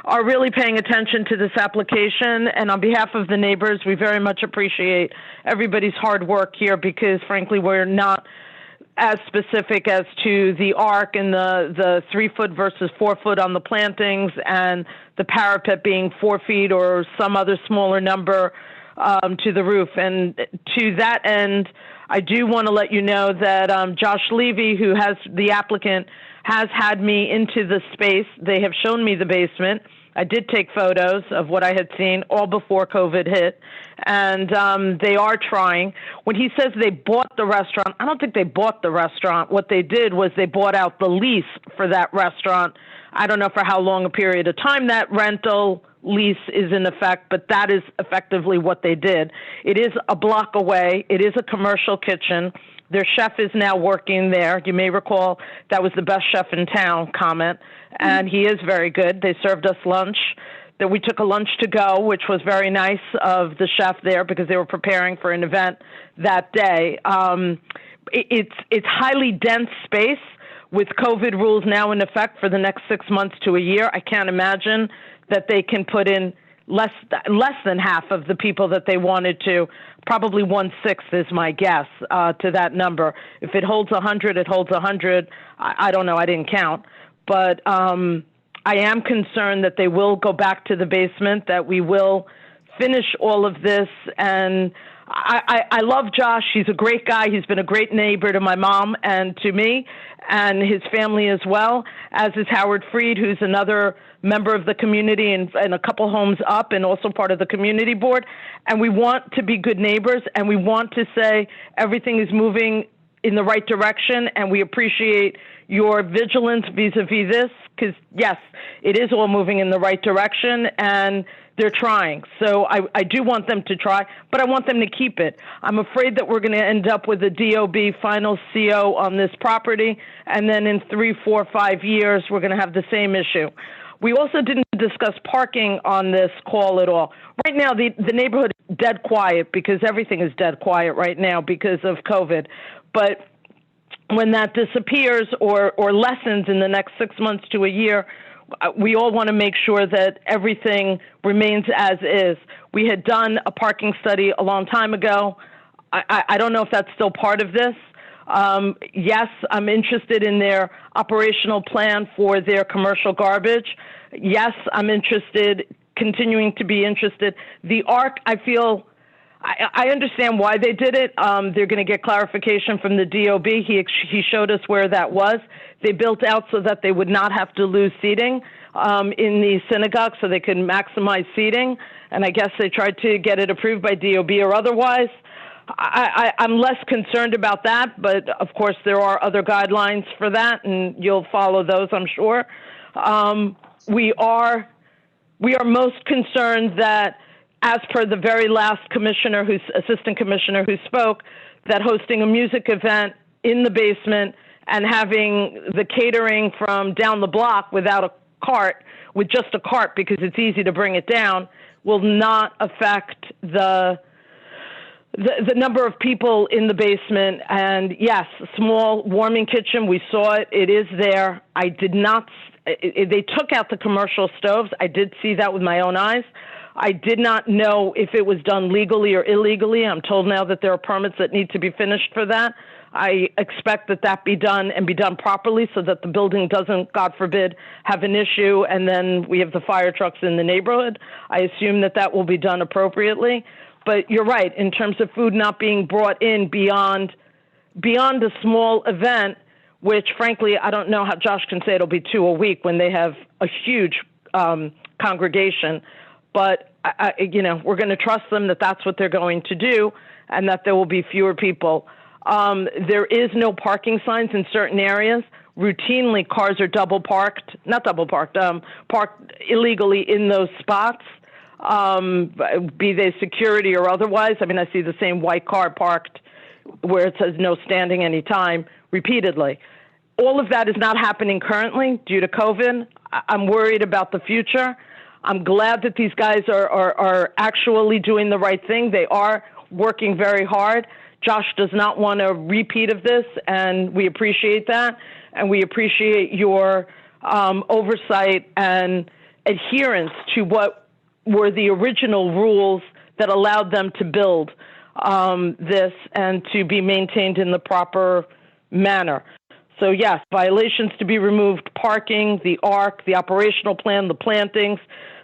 are really paying attention to this application. And on behalf of the neighbors, we very much appreciate everybody's hard work here because, frankly, we're not as specific as to the arc and the 3 foot versus 4 foot on the plantings and the parapet being 4 feet or some other smaller number to the roof. And to that end, I do want to let you know that Josh Levy, who has the applicant, has had me into the space. They have shown me the basement. I did take photos of what I had seen all before COVID hit, and they are trying. When he says they bought the restaurant, I don't think they bought the restaurant. What they did was they bought out the lease for that restaurant. I don't know for how long a period of time that rental lease is in effect, but that is effectively what they did. It is a block away. It is a commercial kitchen. Their chef is now working there. You may recall that was the best chef in town comment, and he is very good. They served us lunch. That we took a lunch to go, which was very nice of the chef there because they were preparing for an event that day. It's highly dense space with COVID rules now in effect for the next 6 months to a year. I can't imagine that they can put in less than half of the people that they wanted to. Probably 1/6 is my guess to that number. If it holds 100, it holds 100. I don't know. I didn't count. But I am concerned that they will go back to the basement, that we will finish all of this. And I love Josh. He's a great guy. He's been a great neighbor to my mom and to me and his family as well, as is Howard Freed, who's another member of the community and a couple homes up and also part of the community board. And we want to be good neighbors, and we want to say everything is moving in the right direction, and we appreciate your vigilance vis-a-vis this, because yes, it is all moving in the right direction, and they're trying. So I do want them to try, but I want them to keep it. I'm afraid that we're going to end up with a DOB final CO on this property, and then in 3, 4, 5 years, we're going to have the same issue. We also didn't discuss parking on this call at all. Right now, the neighborhood is dead quiet because everything is dead quiet right now because of COVID. But when that disappears or lessens in the next 6 months to a year, we all want to make sure that everything remains as is. We had done a parking study a long time ago. I don't know if that's still part of this. Yes, I'm interested in their operational plan for their commercial garbage. Yes, I'm continuing to be interested. The ARC, I feel, I understand why they did it. They're going to get clarification from the DOB. He showed us where that was. They built out so that they would not have to lose seating in the synagogue so they could maximize seating. And I guess they tried to get it approved by DOB or otherwise. I'm less concerned about that, but of course there are other guidelines for that, and you'll follow those, I'm sure. We are most concerned that, as per the very last assistant commissioner who spoke, that hosting a music event in the basement and having the catering from down the block without a cart, with just a cart because it's easy to bring it down, will not affect the number of people in the basement. And yes, small warming kitchen, we saw it, it is there. They took out the commercial stoves. I did see that with my own eyes. I did not know if it was done legally or illegally. I'm told now that there are permits that need to be finished for that. I expect that be done and be done properly so that the building doesn't, God forbid, have an issue and then we have the fire trucks in the neighborhood. I assume that will be done appropriately. But you're right, in terms of food not being brought in beyond a small event, which frankly, I don't know how Josh can say it'll be 2 a week when they have a huge congregation. But, we're going to trust them that that's what they're going to do and that there will be fewer people. There is no parking signs in certain areas. Routinely, cars are parked illegally in those spots, be they security or otherwise. I mean, I see the same white car parked where it says no standing anytime repeatedly. All of that is not happening currently due to COVID. I'm worried about the future. I'm glad that these guys are actually doing the right thing. They are working very hard. Josh does not want a repeat of this, and we appreciate that. And we appreciate your oversight and adherence to what were the original rules that allowed them to build this and to be maintained in the proper manner. So yes, violations to be removed, parking, the ARC, the operational plan, the plantings,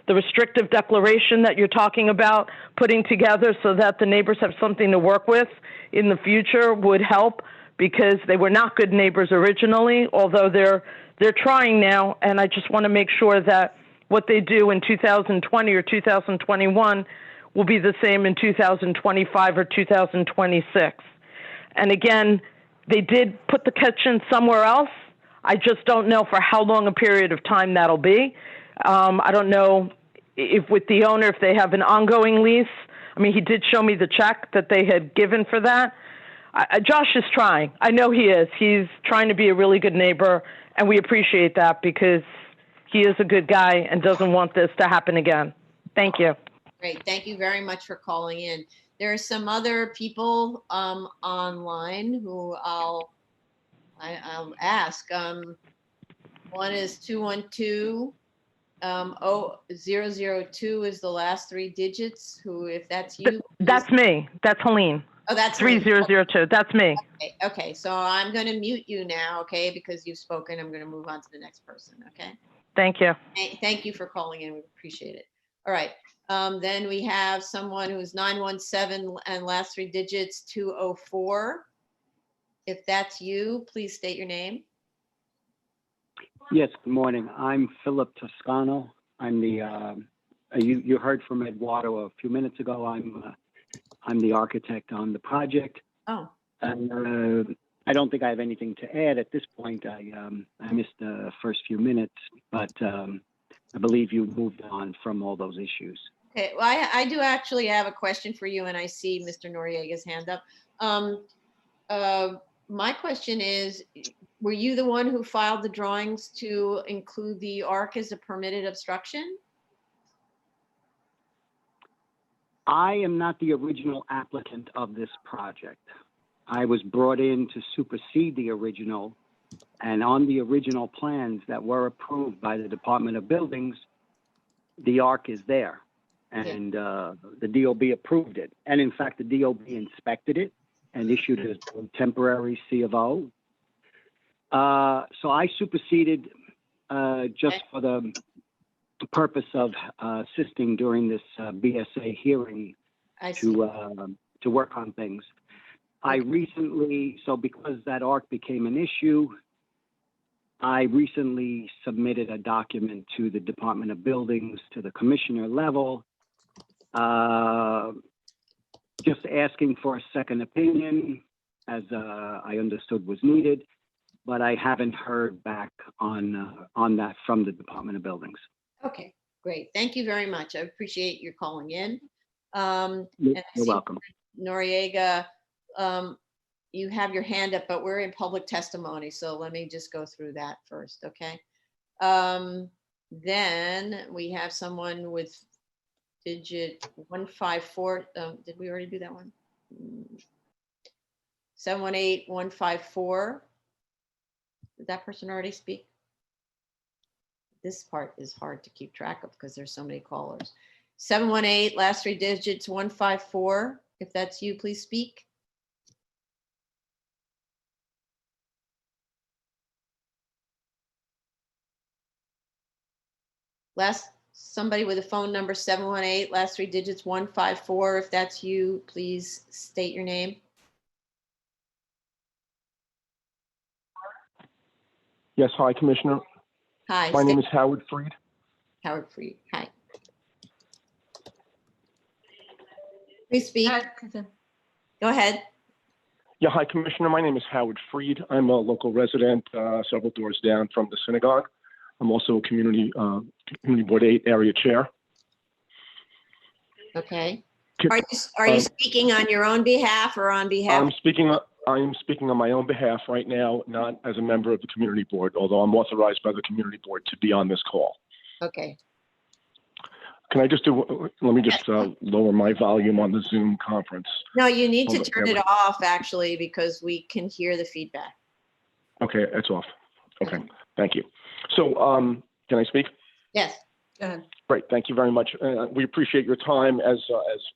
the restrictive declaration that you're talking about, putting together so that the neighbors have something to work with in the future would help, because they were not good neighbors originally, although they're trying now, and I just want to make sure that what they do in 2020 or 2021 will be the same in 2025 or 2026. And again, they did put the kitchen somewhere else. I just don't know for how long a period of time that'll be. I don't know if with the owner, if they have an ongoing lease. I mean, he did show me the check that they had given for that. Josh is trying. I know he is. He's trying to be a really good neighbor, and we appreciate that because he is a good guy and doesn't want this to happen again. Thank you. Great. Thank you very much for calling in. There are some other people online who I'll ask. One is 212 002 is the last three digits. Who, if that's you, that's me. That's Helene. Oh, that's 3002. That's me. Okay. Okay. So I'm going to mute you now. Okay, because you've spoken. I'm going to move on to the next person. Okay. Thank you. Thank you for calling in. We appreciate it. All right. Then we have someone who's 917 and last three digits 204. If that's you, please state your name. Yes, good morning. I'm Philip Toscano. I'm the, you heard from Eduardo a few minutes ago. I'm the architect on the project. Oh. And I don't think I have anything to add at this point. I missed the first few minutes, but I believe you moved on from all those issues. Okay, well, I do actually have a question for you, and I see Mr. Noriega's hand up. My question is, were you the one who filed the drawings to include the ARC as a permitted obstruction? I am not the original applicant of this project. I was brought in to supersede the original, and on the original plans that were approved by the Department of Buildings, the ARC is there, and the DOB approved it. And in fact, the DOB inspected it and issued a temporary C of O. So I superseded just for the purpose of assisting during this BSA hearing to work on things. I recently, so because that ARC became an issue, I recently submitted a document to the Department of Buildings, to the commissioner level, just asking for a second opinion, as I understood was needed, but I haven't heard back on that from the Department of Buildings. Okay, great. Thank you very much. I appreciate your calling in. You're welcome. Noriega, you have your hand up, but we're in public testimony, so let me just go through that first, okay? Then we have someone with digit 154. Did we already do that one? 718154. Did that person already speak? This part is hard to keep track of because there's so many callers. 718, last three digits 154. If that's you, please speak. Somebody with a phone number 718, last three digits 154. If that's you, please state your name. Yes, hi, Commissioner. Hi. My name is Howard Freed. Howard Freed. Hi. Please speak. Go ahead. Yeah, hi, Commissioner. My name is Howard Freed. I'm a local resident, several doors down from the synagogue. I'm also a community board 8 area chair. Okay. Are you speaking on your own behalf or on behalf? I am speaking on my own behalf right now, not as a member of the community board, although I'm authorized by the community board to be on this call. Okay. Can I just do, let me just lower my volume on the Zoom conference. No, you need to Hold on, turn it off actually, because we can hear the feedback. Okay, it's off. Okay, thank you. So can I speak? Yes. Go ahead. Great, thank you very much. We appreciate your time. As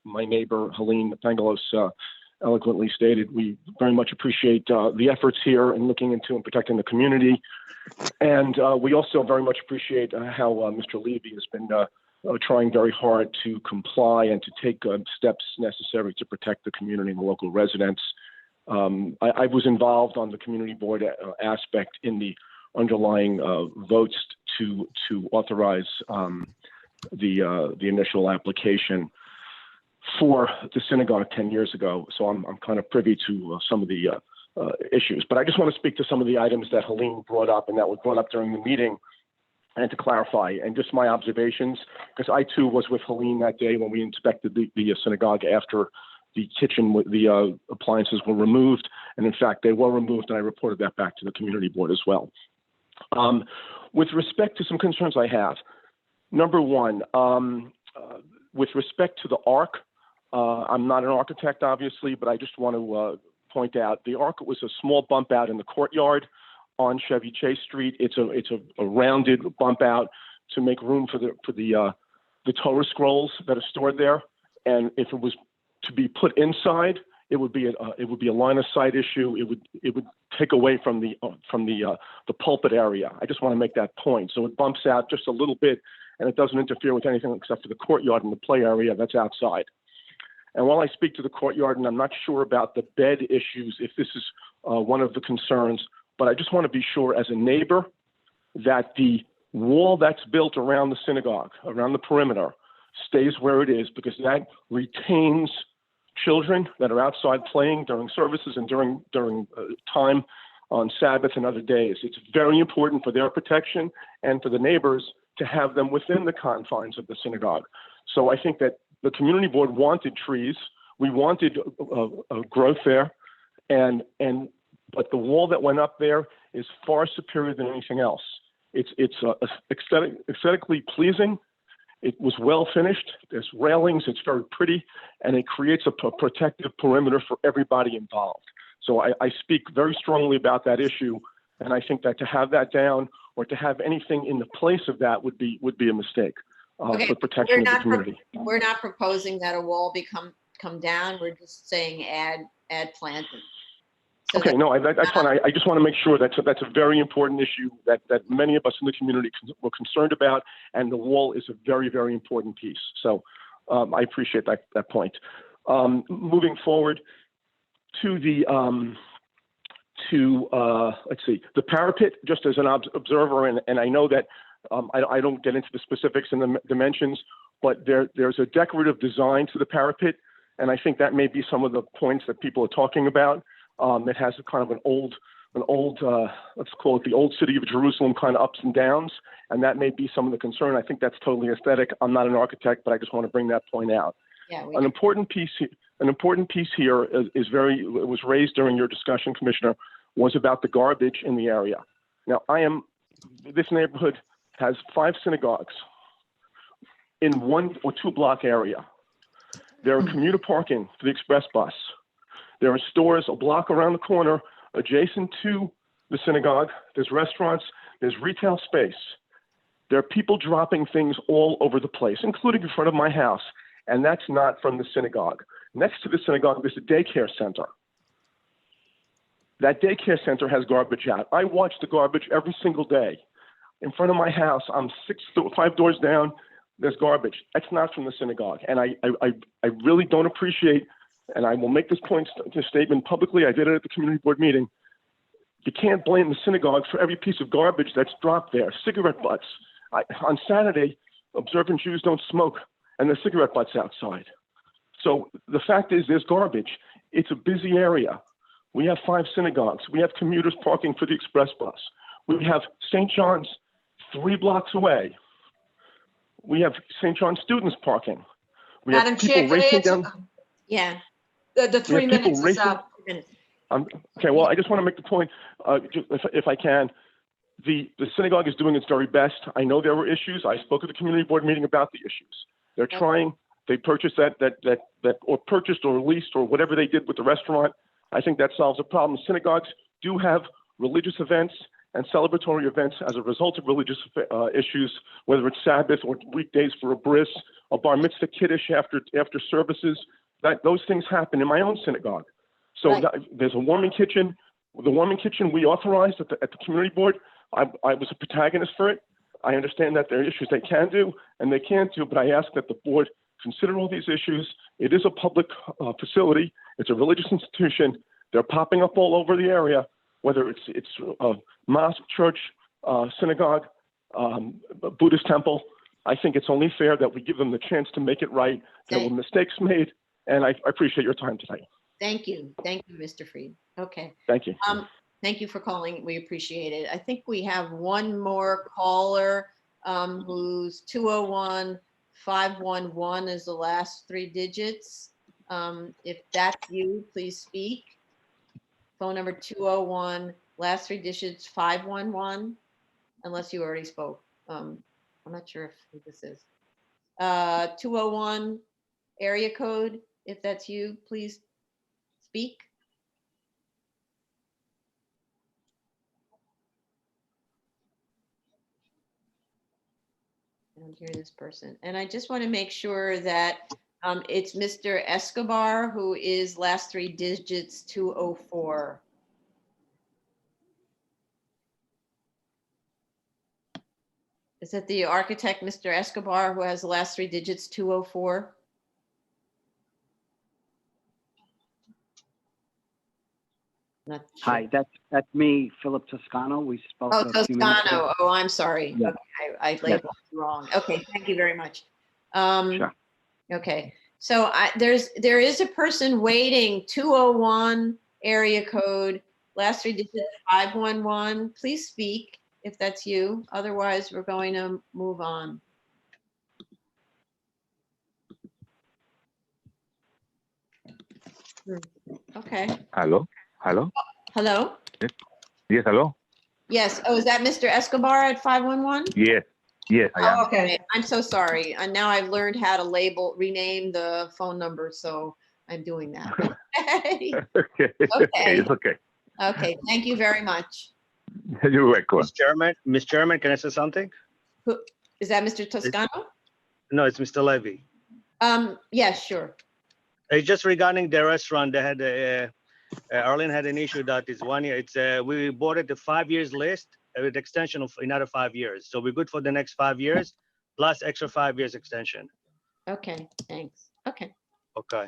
my neighbor Helene Pangalos eloquently stated, we very much appreciate the efforts here in looking into and protecting the community. And we also very much appreciate how Mr. Levy has been trying very hard to comply and to take steps necessary to protect the community and the local residents. I was involved on the community board aspect in the underlying votes to authorize the initial application for the synagogue 10 years ago. So I'm kind of privy to some of the issues. But I just want to speak to some of the items that Helene brought up and that were brought up during the meeting, and to clarify, and just my observations, because I too was with Helene that day when we inspected the synagogue after the kitchen, the appliances were removed. And in fact, they were removed, and I reported that back to the community board as well. With respect to some concerns I have, number one, with respect to the arc, I'm not an architect, obviously, but I just want to point out the arc was a small bump out in the courtyard on Chevy Chase Street. It's a rounded bump out to make room for the Torah scrolls that are stored there. And if it was to be put inside, it would be a line of sight issue. It would take away from the pulpit area. I just want to make that point. So it bumps out just a little bit, and it doesn't interfere with anything except for the courtyard and the play area that's outside. And while I speak to the courtyard, and I'm not sure about the bed issues, if this is one of the concerns, but I just want to be sure as a neighbor that the wall that's built around the synagogue, around the perimeter, stays where it is, because that retains children that are outside playing during services and during time on Sabbath and other days. It's very important for their protection and for the neighbors to have them within the confines of the synagogue. So I think that the community board wanted trees. We wanted growth there, but the wall that went up there is far superior than anything else. It's aesthetically pleasing. It was well finished. There's railings. It's very pretty, and it creates a protective perimeter for everybody involved. So I speak very strongly about that issue, and I think that to have that down or to have anything in the place of that would be a mistake for protection of the community. We're not proposing that a wall come down. We're just saying add planting. So okay, no, that's fine. I just want to make sure that's a very important issue that many of us in the community were concerned about, and the wall is a very, very important piece. So I appreciate that point. Moving forward to the let's see, the parapet, just as an observer, and I know that I don't get into the specifics and the dimensions, but there's a decorative design to the parapet, and I think that may be some of the points that people are talking about. It has a kind of an old, let's call it the old city of Jerusalem kind of ups and downs, and that may be some of the concern. I think that's totally aesthetic. I'm not an architect, but I just want to bring that point out. Yeah, An important piece here it was raised during your discussion, Commissioner, was about the garbage in the area. Now, this neighborhood has 5 synagogues in 1 or 2 block area. There are commuter parking for the express bus. There are stores a block around the corner adjacent to the synagogue. There's restaurants, there's retail space. There are people dropping things all over the place, including in front of my house, and that's not from the synagogue. Next to the synagogue, there's a daycare center. That daycare center has garbage out. I watch the garbage every single day. In front of my house, I'm 5 doors down, there's garbage. That's not from the synagogue. And I really don't appreciate, and I will make this statement publicly, I did it at the community board meeting, you can't blame the synagogue for every piece of garbage that's dropped there. Cigarette butts. On Saturday, observant Jews don't smoke, and there's cigarette butts outside. So the fact is there's garbage. It's a busy area. We have 5 synagogues. We have commuters parking for the express bus. We have St. John's 3 blocks away. We have St. John's students parking. We Madam have people Chair, can I racing answer? down. Yeah. The 3 minutes is up. Okay, well, I just want to make the point, if I can. The synagogue is doing its very best. I know there were issues. I spoke at the community board meeting about the issues. They're trying, they purchased or purchased or leased or whatever they did with the restaurant. I think that solves the problem. Synagogues do have religious events and celebratory events as a result of religious issues, whether it's Sabbath or weekdays for a bris, a bar mitzvah kiddush after services. Those things happen in my own synagogue. So there's a warming kitchen. The warming kitchen we authorized at the community board. I was a protagonist for it. I understand that there are issues they can do and they can't do, but I ask that the board consider all these issues. It is a public facility. It's a religious institution. They're popping up all over the area, whether it's a mosque, church, synagogue, Buddhist temple. I think it's only fair that we give them the chance to make it right. There were mistakes made, and I appreciate your time today. Thank you. Thank you, Mr. Freed. Okay. Thank you. Thank you for calling. We appreciate it. I think we have one more caller who's 201-511 is the last 3 digits. If that's you, please speak. Phone number 201, last 3 digits 511, unless you already spoke. I'm not sure who this is. 201 area code, if that's you, please speak. I don't hear this person. And I just want to make sure that it's Mr. Escobar, who is last 3 digits 204. Is it the architect, Mr. Escobar, who has the last 3 digits 204? Not sure. Hi, that's me, Philip Toscano. We spoke. Oh, a few minutes ago. Toscano. Oh, I'm sorry. Yeah. Okay, I labeled it wrong. Okay, thank you very much. Sure. Okay, so there is a person waiting, 201 area code, last 3 digits 511. Please speak if that's you. Otherwise, we're going to move on. Okay. Hello? Hello? Hello? Yes, hello? Yes. Oh, is that Mr. Escobar at 511? Yes, yes, I am. Oh, okay. I'm so sorry. And now I've learned how to rename the phone number, so I'm doing that. Okay, Okay. it's okay. Okay, thank you very much. You're welcome. Mr. Chairman, can I say something? Is that Mr. Toscano? No, it's Mr. Levy. Yes, sure. It's just regarding the restaurant. They had Arlene had an issue that is 1 year. It's we bought it the 5 years list with extension of another 5 years. So we're good for the next 5 years plus extra 5 years extension. Okay, thanks. Okay. Okay.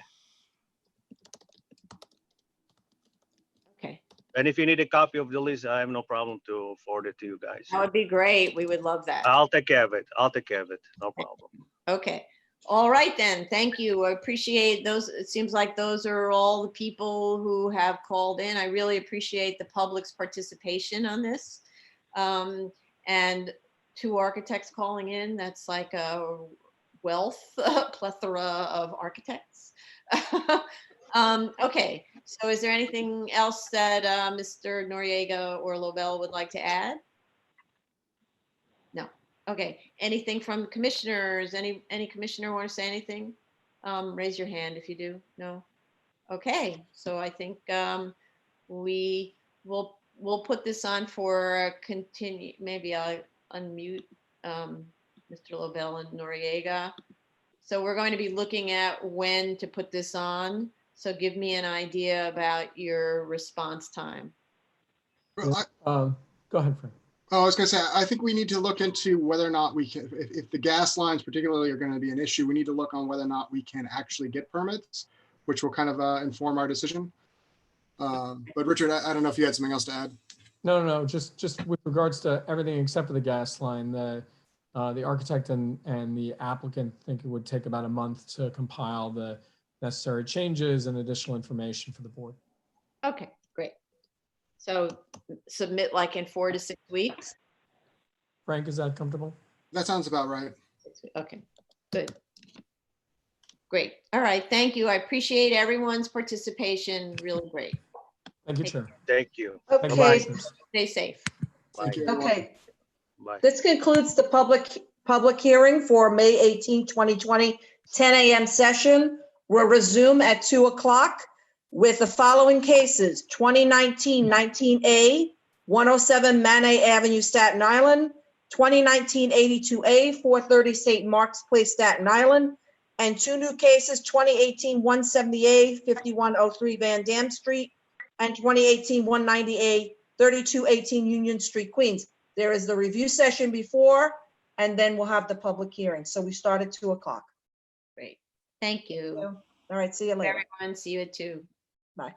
Okay. And if you need a copy of the list, I have no problem to forward it to you guys. That would be great. We would love that. I'll take care of it. I'll take care of it. No problem. Okay. All right then. Thank you. I appreciate those. It seems like those are all the people who have called in. I really appreciate the public's participation on this. And 2 architects calling in. That's like a plethora of architects. Okay. So is there anything else that Mr. Noriega or Lobel would like to add? No. Okay. Anything from commissioners? Any commissioner want to say anything? Raise your hand if you do. No. Okay. So I think we'll put this on for continue. Maybe I'll unmute Mr. Lobel and Noriega. So we're going to be looking at when to put this on. So give me an idea about your response time. Go ahead, Frank. Oh, I was going to say, I think we need to look into whether or not we can, if the gas lines particularly are going to be an issue, we need to look on whether or not we can actually get permits, which will kind of inform our decision. But Richard, I don't know if you had something else to add. No, just with regards to everything except for the gas line, the architect and the applicant think it would take about a month to compile the necessary changes and additional information for the board. Okay, great. So submit like in 4 to 6 weeks. Frank, is that comfortable? That sounds about right. Okay, good. Great. All right. Thank you. I appreciate everyone's participation. Really great. Thank you, Chair. Thank you. Okay. Stay safe. Thank you. Okay. Bye. This concludes the public public hearing for May 18, 2020, 10 a.m. session will resume at 2 o'clock with the following cases: 2019 19A, 107 Manet Avenue, Staten Island, 2019 82A, 430 St. Mark's Place, Staten Island, and two new cases, 2018 170A, 5103 Van Dam Street, and 2018 190A, 3218 Union Street, Queens. There is the review session before, and then we'll have the public hearing. So we start at 2 o'clock. Great. Thank you. All right, see you later. Everyone, see you at 2. Bye.